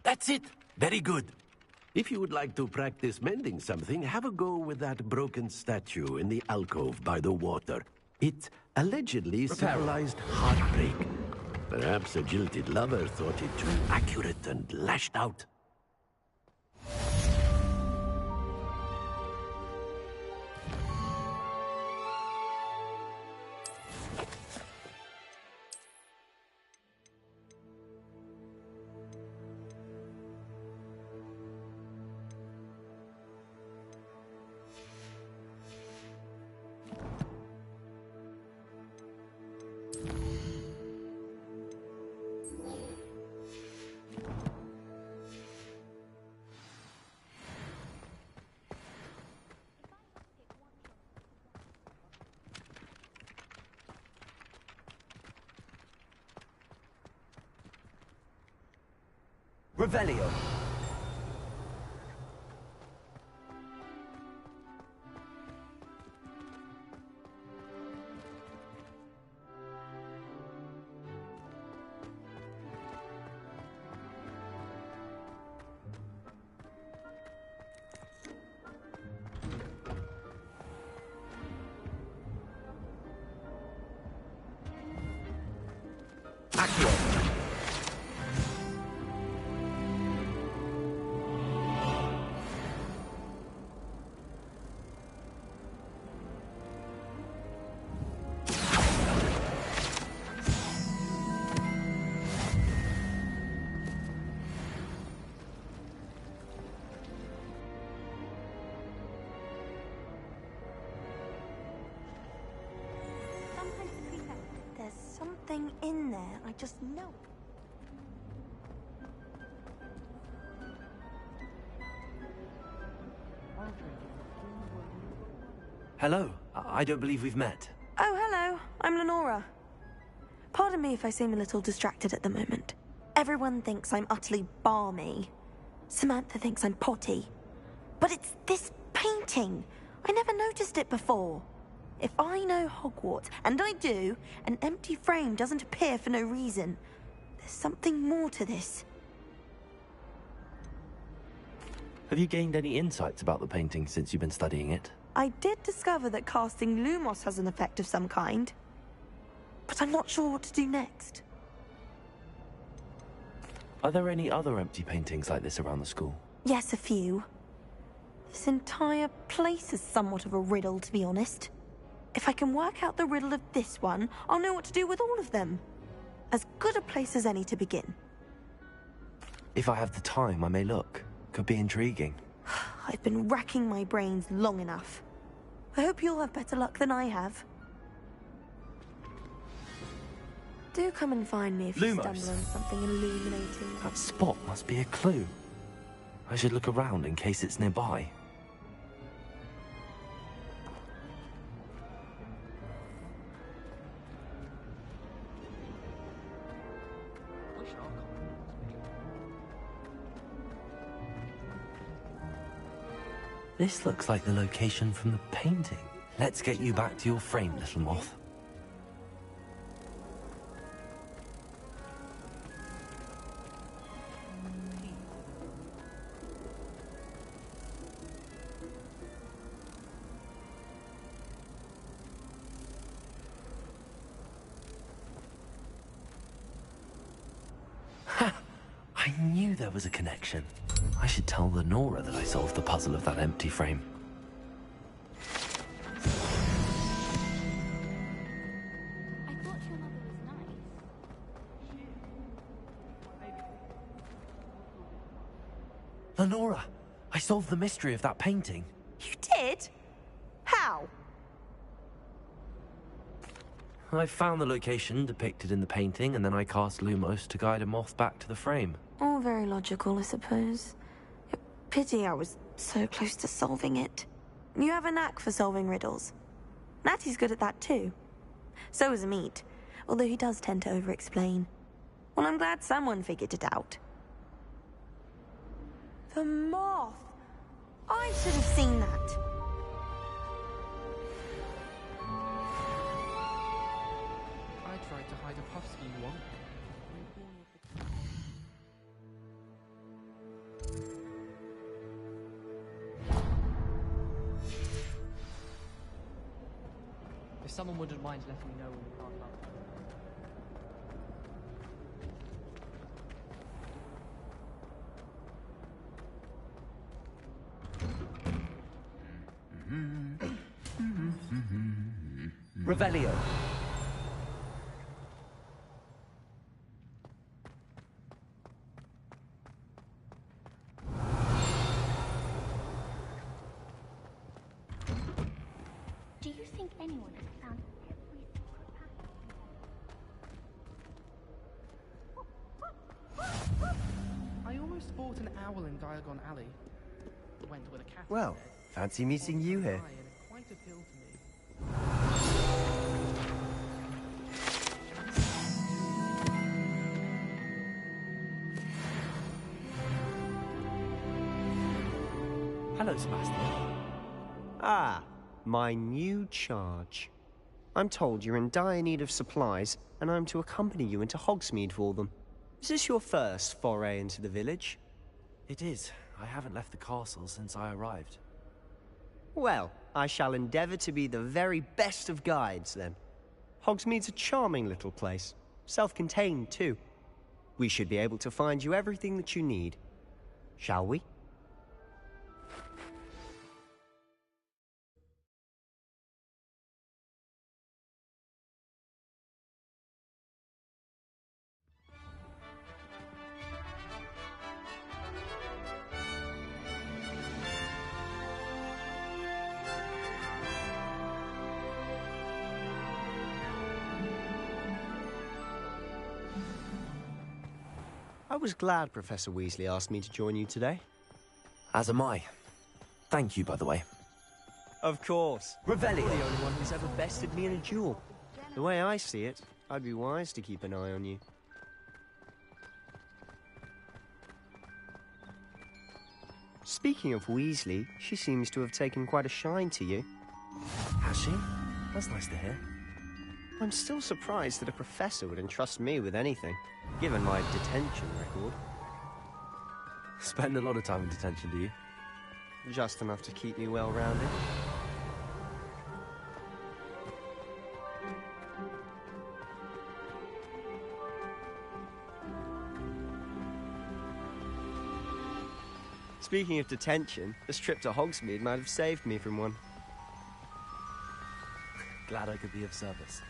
That's it. Very good. If you would like to practice mending something, have a go with that broken statue in the alcove by the water. It allegedly symbolized heartbreak. Perhaps a jilted lover thought it too accurate and lashed out. Revelio. There's something in there, I just know. Hello. I don't believe we've met. Oh, hello. I'm Lenora. Pardon me if I seem a little distracted at the moment. Everyone thinks I'm utterly balmy. Samantha thinks I'm potty. But it's this painting. I never noticed it before. If I know Hogwarts, and I do, an empty frame doesn't appear for no reason. There's something more to this. Have you gained any insights about the painting since you've been studying it? I did discover that casting Lumos has an effect of some kind. but I'm not sure what to do next. Are there any other empty paintings like this around the school? Yes, a few. This entire place is somewhat of a riddle, to be honest. If I can work out the riddle of this one, I'll know what to do with all of them. As good a place as any to begin. If I have the time, I may look. Could be intriguing. I've been racking my brains long enough. I hope you'll have better luck than I have. Do come and find me if you Lumos. stumble on something illuminating. That spot must be a clue. I should look around in case it's nearby. This looks like the location from the painting. Let's get you back to your frame, little moth. I knew there was a connection. I should tell Lenora that I solved the puzzle of that empty frame. I thought your mother was nice. Lenora, I solved the mystery of that painting. You did? How? I found the location depicted in the painting, and then I cast Lumos to guide a moth back to the frame. All very logical, I suppose. Pity I was so close to solving it. You have a knack for solving riddles. Natty's good at that too. So is Amit, although he does tend to over-explain. Well, I'm glad someone figured it out. The moth! I should have seen that. I tried to hide a puff scheme once. If someone wouldn't mind letting me know when you can't help. Revelio. Do you think anyone has found every secret passage? I almost bought an owl in Diagon Alley. Went with a cat. Well, fancy meeting you here. And it quite appealed to me. Hello, Sebastian. Ah, my new charge. I'm told you're in dire need of supplies, and I'm to accompany you into Hogsmeade for them. Is this your first foray into the village? It is. I haven't left the castle since I arrived. Well, I shall endeavour to be the very best of guides, then. Hogsmeade's a charming little place. Self-contained, too. We should be able to find you everything that you need. Shall we? I was glad Professor Weasley asked me to join you today. As am I. Thank you, by the way. Of course. Revelio. You're the only one who's ever bested me in a duel. The way I see it, I'd be wise to keep an eye on you. Speaking of Weasley, she seems to have taken quite a shine to you. Has she? That's nice to hear. I'm still surprised that a professor would entrust me with anything, given my detention record. Spend a lot of time in detention, do you? Just enough to keep me well-rounded. Speaking of detention, this trip to Hogsmeade might have saved me from one. Glad I could be of service.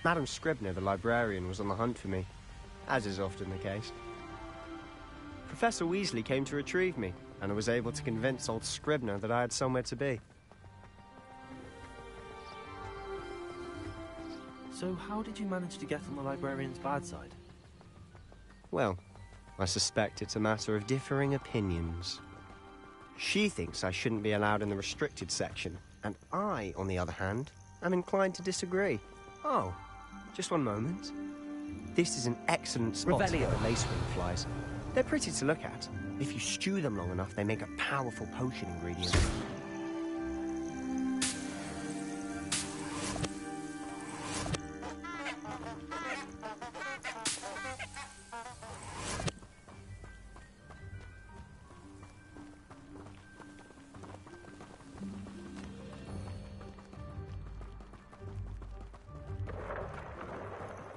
Madam Scribner, the librarian, was on the hunt for me, as is often the case. Professor Weasley came to retrieve me, and I was able to convince old Scribner that I had somewhere to be. So how did you manage to get on the librarian's bad side? Well, I suspect it's a matter of differing opinions. She thinks I shouldn't be allowed in the restricted section, and I, on the other hand, am inclined to disagree. Oh, just one moment. This is an excellent spot for lacewing flies. They're pretty to look at. If you stew them long enough, they make a powerful potion ingredient.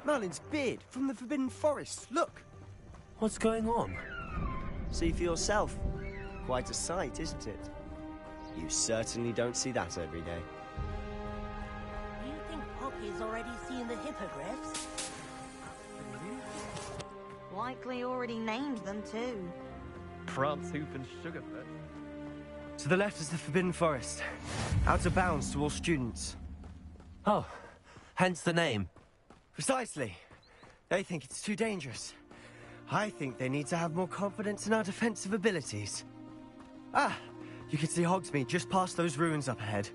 Merlin's beard from the Forbidden Forest. Look! What's going on? See for yourself. Quite a sight, isn't it? You certainly don't see that every day. You think Poppy's already seen the hippogriffs? Likely already named them too. Prance, Hoof and Sugarfoot. To the left is the Forbidden Forest. Out of bounds to all students. Oh, hence the name. Precisely. They think it's too dangerous. I think they need to have more confidence in our defensive abilities. Ah, you can see Hogsmeade just past those ruins up ahead.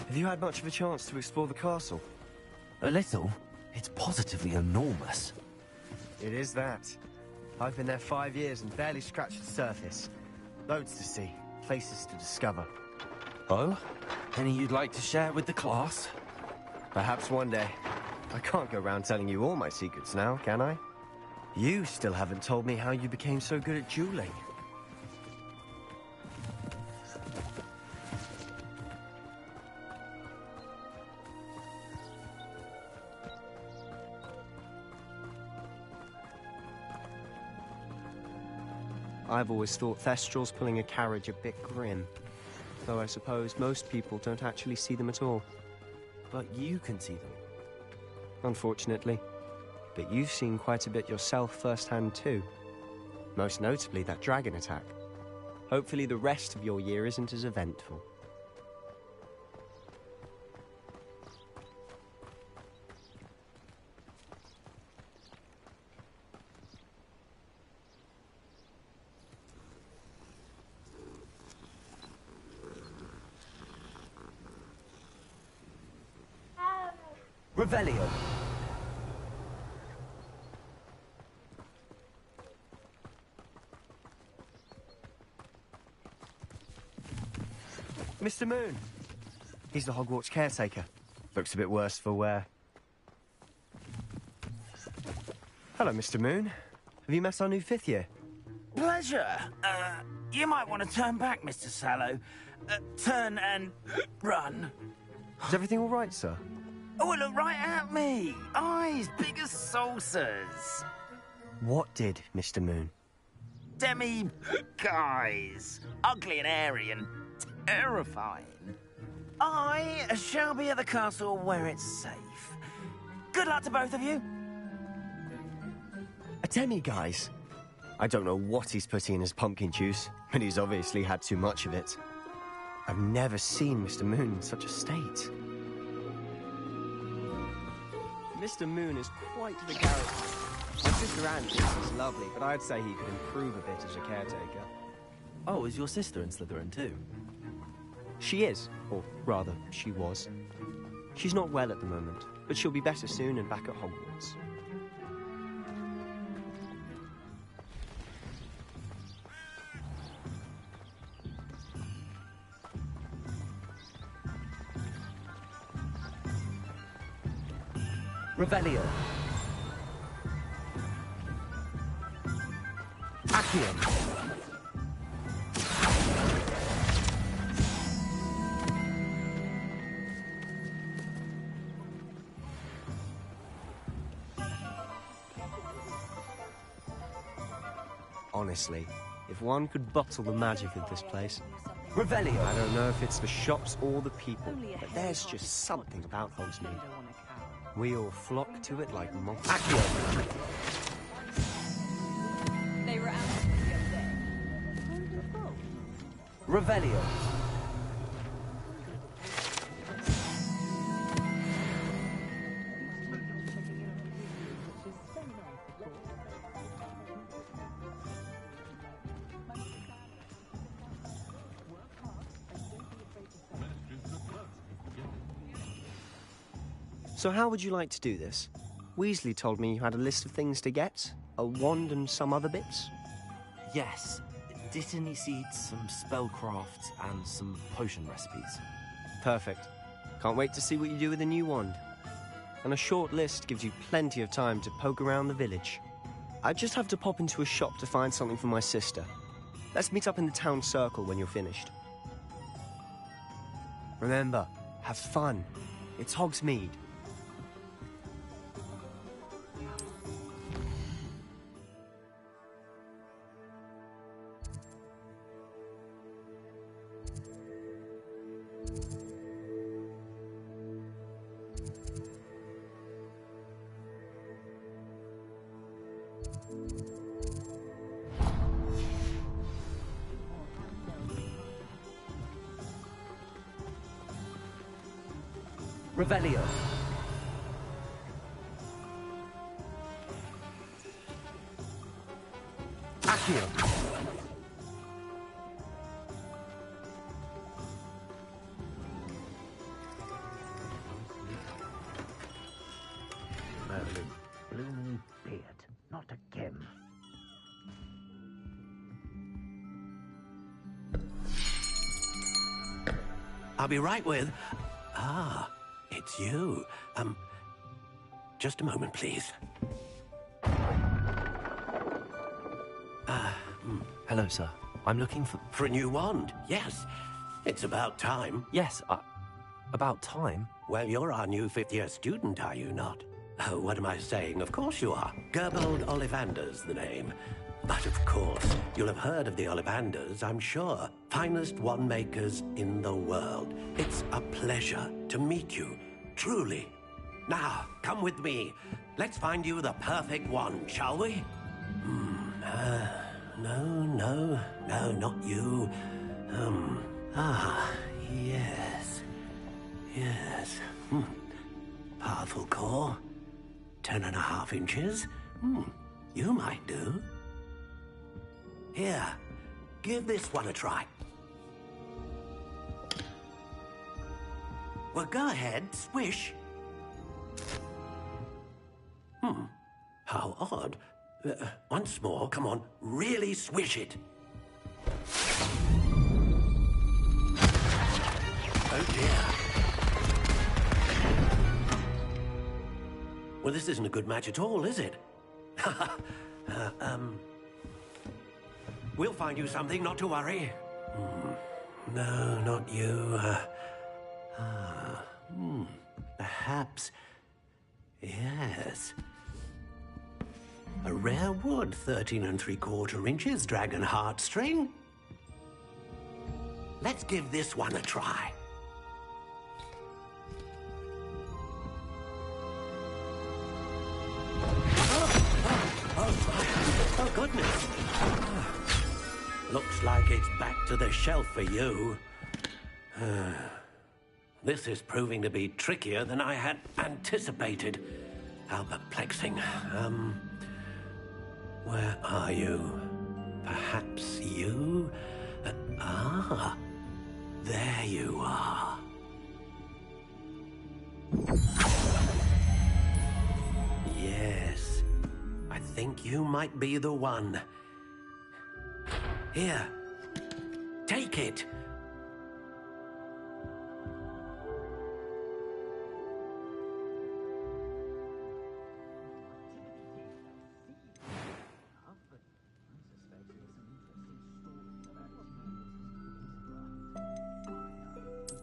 Have you had much of a chance to explore the castle? A little. It's positively enormous. It is that. I've been there 5 years and barely scratched the surface. Loads to see, places to discover. Oh? Any you'd like to share with the class? Perhaps one day. I can't go around telling you all my secrets now, can I? You still haven't told me how you became so good at dueling. I've always thought Thestrals pulling a carriage a bit grim. Though I suppose most people don't actually see them at all. But you can see them. Unfortunately. But you've seen quite a bit yourself firsthand too. Most notably that dragon attack. Hopefully the rest of your year isn't as eventful. Revelio. Mr. Moon. He's the Hogwarts caretaker. Looks a bit worse for wear. Hello, Mr. Moon. Have you met our new 5th year? Pleasure. You might want to turn back, Mr. Sallow. Turn and run. Is everything all right, sir? Oh, look right at me. Eyes big as saucers. What did, Mr. Moon? Demi-guys. Ugly and airy and terrifying. I shall be at the castle where it's safe. Good luck to both of you. A demi-guise? I don't know what he's putting in his pumpkin juice, but he's obviously had too much of it. I've never seen Mr. Moon in such a state. Mr. Moon is quite the character. My sister Anne thinks he's lovely, but I'd say he could improve a bit as a caretaker. Oh, is your sister in Slytherin too? She is, or rather, she was. She's not well at the moment, but she'll be better soon and back at Hogwarts. Revelio. Accio. Honestly, if one could bottle the magic of this place. Revelio! I don't know if it's the shops or the people, but there's just something about Hogsmeade. We all flock to it like moths. Accio! They were out the other day. Revelio! So how would you like to do this? Weasley told me you had a list of things to get, a wand and some other bits. Yes. Dittany seeds, some spellcrafts, and some potion recipes. Perfect. Can't wait to see what you do with the new wand. And a short list gives you plenty of time to poke around the village. I just have to pop into a shop to find something for my sister. Let's meet up in the town circle when you're finished. Remember, have fun. It's Hogsmeade. Revelio! Accio! Merlin, blooming beard, not again. I'll be right with... Ah, it's you. Just a moment, please. Hello, sir. I'm looking for... For a new wand, yes. It's about time. Yes, about time? Well, you're our new fifth-year student, are you not? Oh, what am I saying? Of course you are. Gerbold Ollivander's the name. But of course, you'll have heard of the Ollivanders, I'm sure. Finest wand makers in the world. It's a pleasure to meet you, truly. Now, come with me. Let's find you the perfect wand, shall we? No, not you. Yes. Powerful core. 10.5 inches. You might do. Here, give this one a try. Well, go ahead, swish. How odd. Once more, come on, really swish it. Oh dear. Well, this isn't a good match at all, is it? We'll find you something, not to worry. No, not you. Perhaps... Yes. A rare wood, 13 3/4 inches, dragon heartstring. Let's give this one a try. Oh, goodness. Looks like it's back to the shelf for you. This is proving to be trickier than I had anticipated. How perplexing. Where are you? Perhaps you? There you are. Yes, I think you might be the one. Here, take it.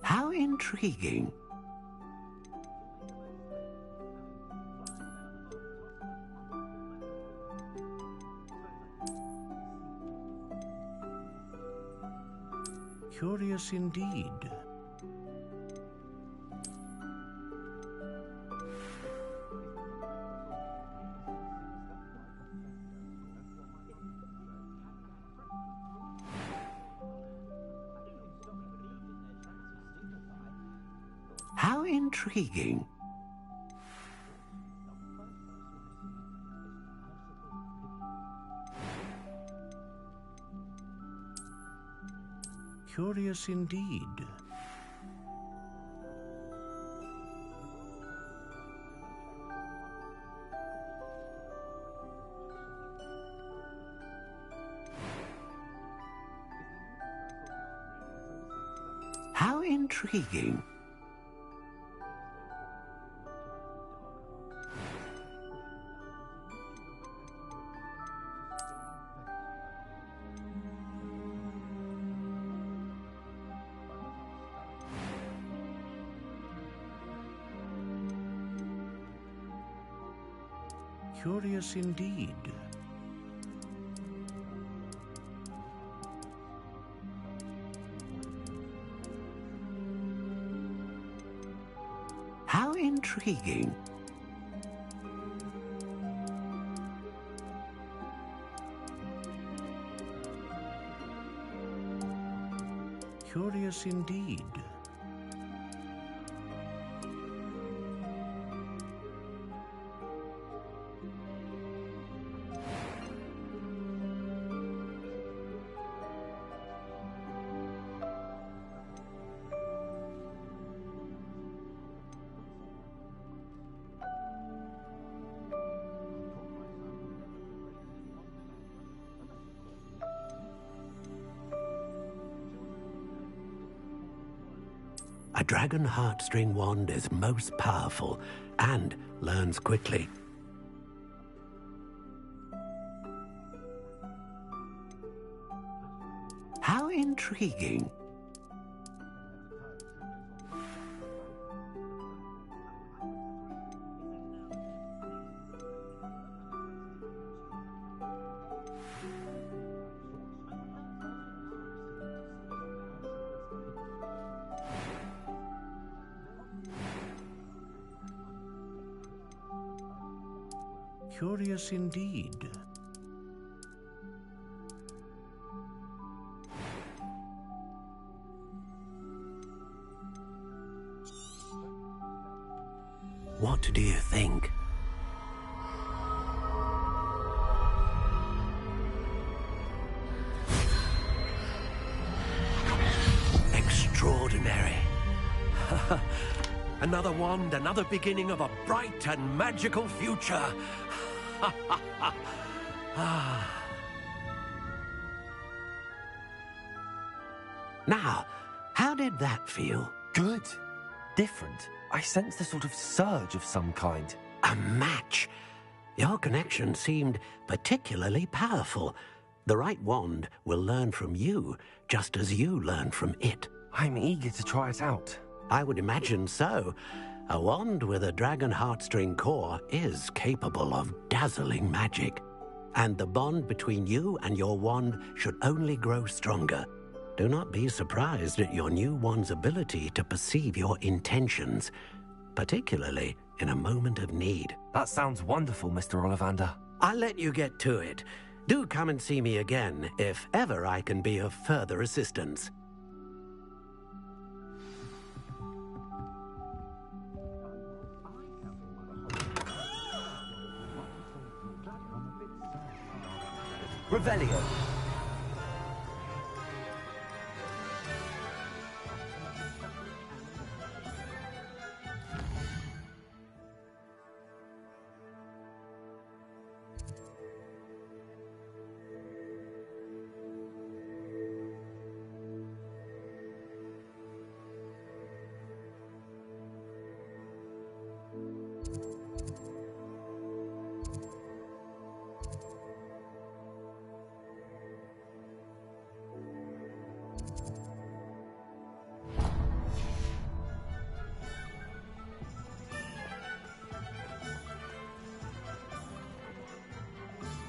How intriguing. Curious indeed. How intriguing. Curious indeed. How intriguing. Curious indeed. How intriguing. Curious indeed. A dragon heartstring wand is most powerful and learns quickly. How intriguing. Curious indeed. What do you think? Extraordinary. Another wand, another beginning of a bright and magical future. Now, how did that feel? Good. Different. I sensed a sort of surge of some kind. A match. Your connection seemed particularly powerful. The right wand will learn from you, just as you learn from it. I'm eager to try it out. I would imagine so. A wand with a dragon heartstring core is capable of dazzling magic. And the bond between you and your wand should only grow stronger. Do not be surprised at your new wand's ability to perceive your intentions, particularly in a moment of need. That sounds wonderful, Mr. Ollivander. I'll let you get to it. Do come and see me again if ever I can be of further assistance. Revelio.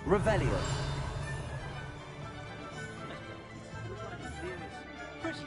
Revelio. Pretty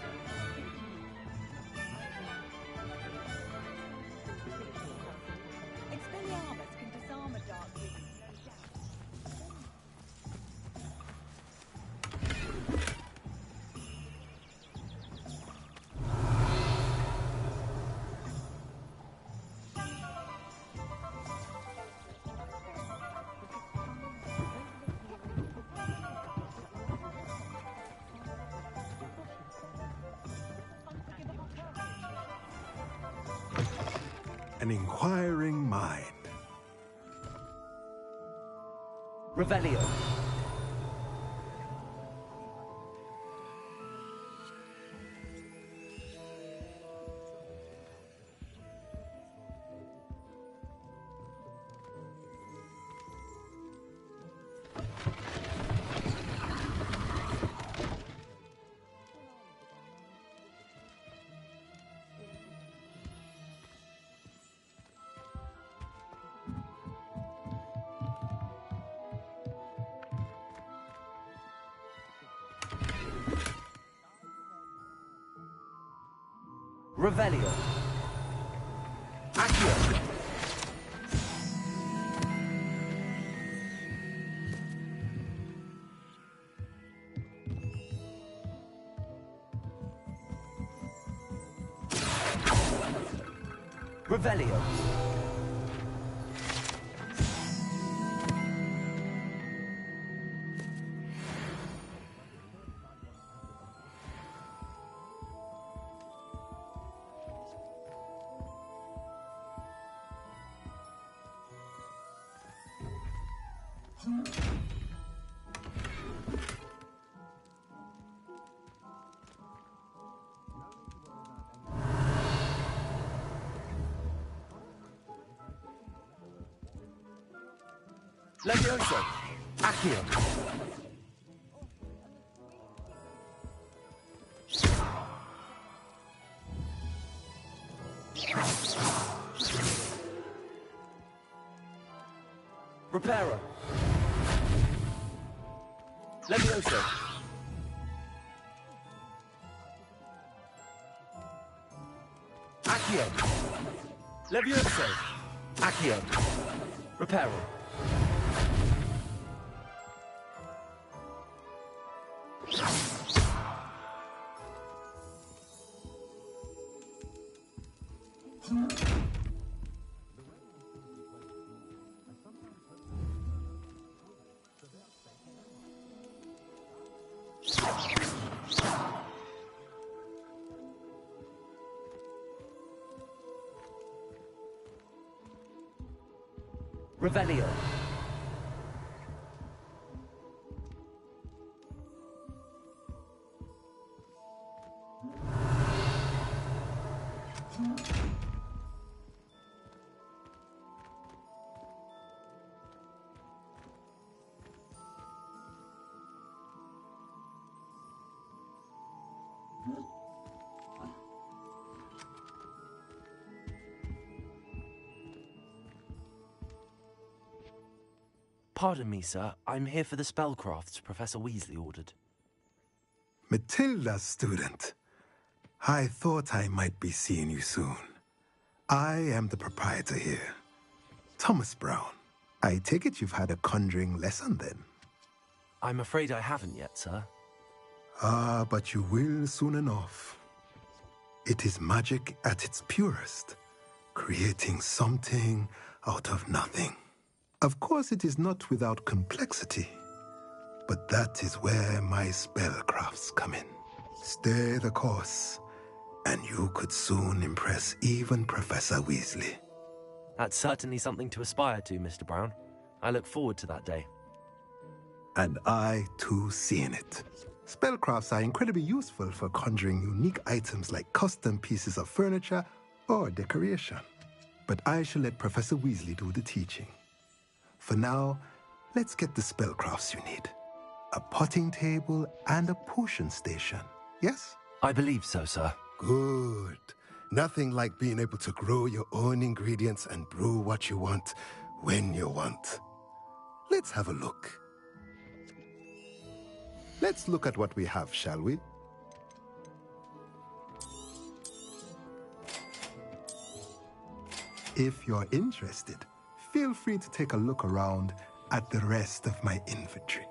an inquiring mind. Revelio. Revelio. Accio. Revelio. Levioso. Accio. Reparo. Levioso. Accio. Levioso. Accio. Reparo. Revelio. Pardon me, sir. I'm here for the spellcrafts Professor Weasley ordered. Matilda's student. I thought I might be seeing you soon. I am the proprietor here, Thomas Brown. I take it you've had a conjuring lesson then? I'm afraid I haven't yet, sir. Ah, but you will soon enough. It is magic at its purest, creating something out of nothing. Of course, it is not without complexity, but that is where my spellcrafts come in. Stay the course, and you could soon impress even Professor Weasley. That's certainly something to aspire to, Mr. Brown. I look forward to that day. And I, too, seeing it. Spellcrafts are incredibly useful for conjuring unique items like custom pieces of furniture or decoration. But I shall let Professor Weasley do the teaching. For now, let's get the spellcrafts you need. A potting table and a potion station, yes? I believe so, sir. Good. Nothing like being able to grow your own ingredients and brew what you want when you want. Let's have a look. Let's look at what we have, shall we? If you're interested, feel free to take a look around at the rest of my inventory.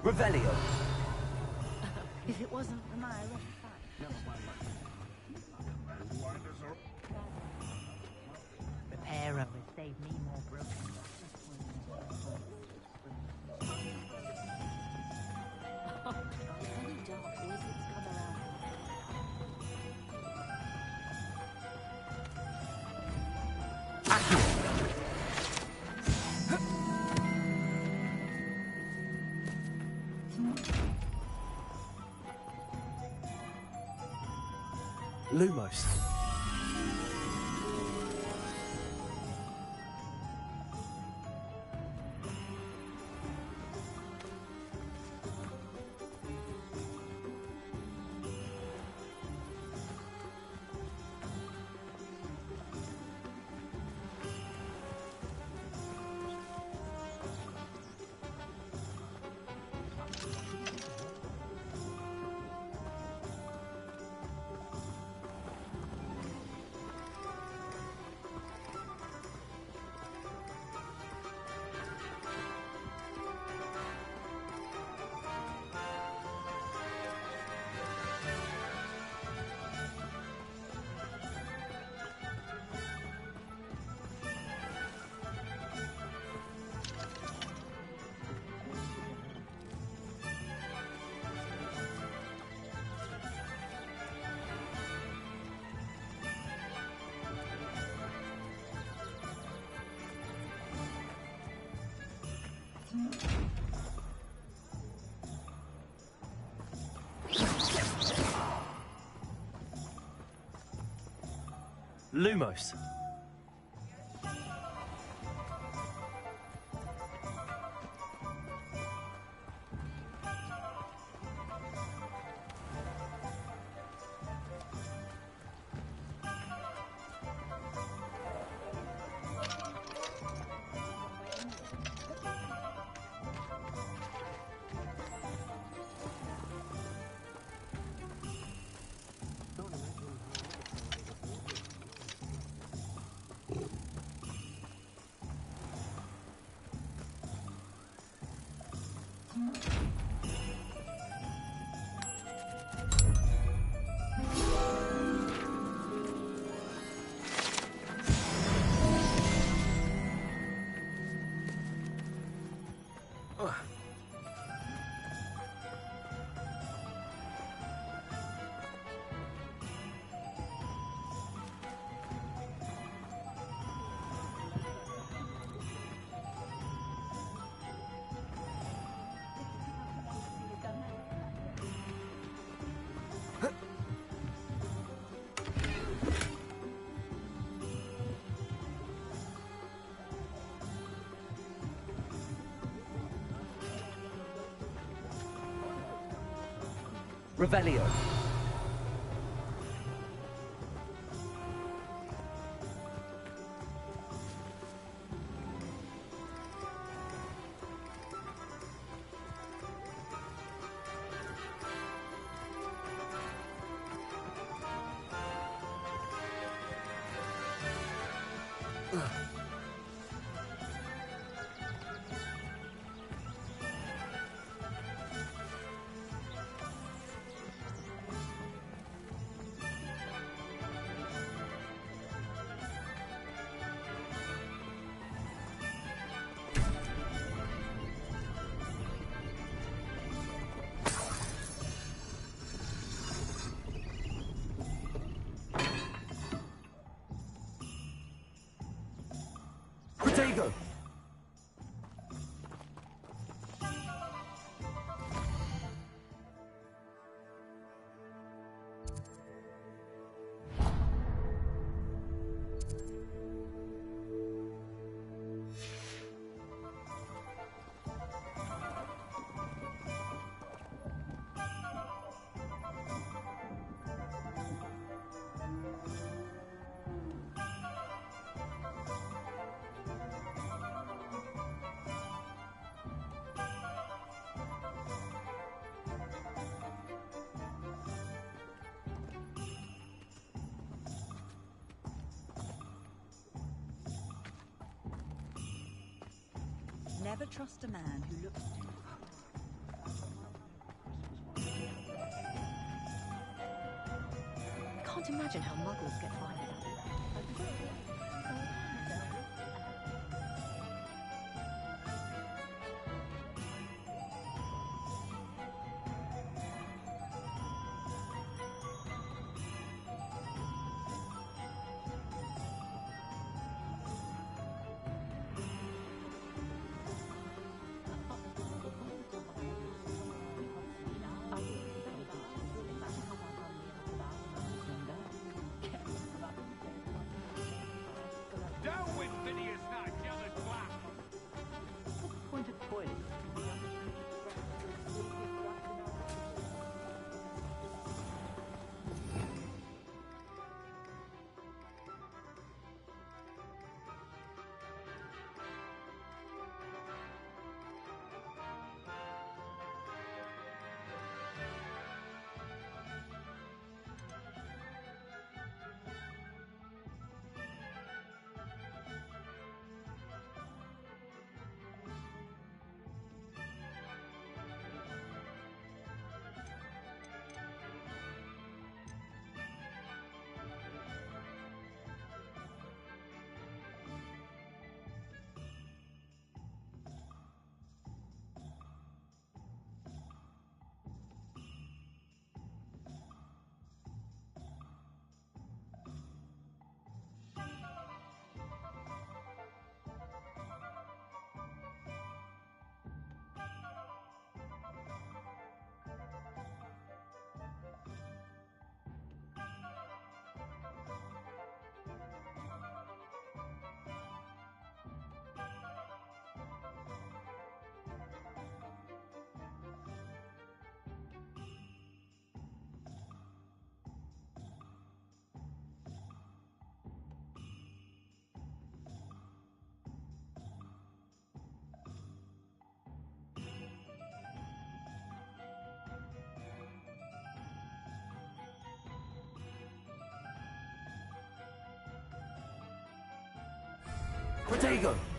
Revelio. If it wasn't for my Reparo has saved me more broken. Any dark wizards come around. Lumos. Lumos. Revelio. Protego! Never trust a man who looks can't imagine how muggles get by without it. Down with Phineas, that jealous black! Point of toilet. Protego!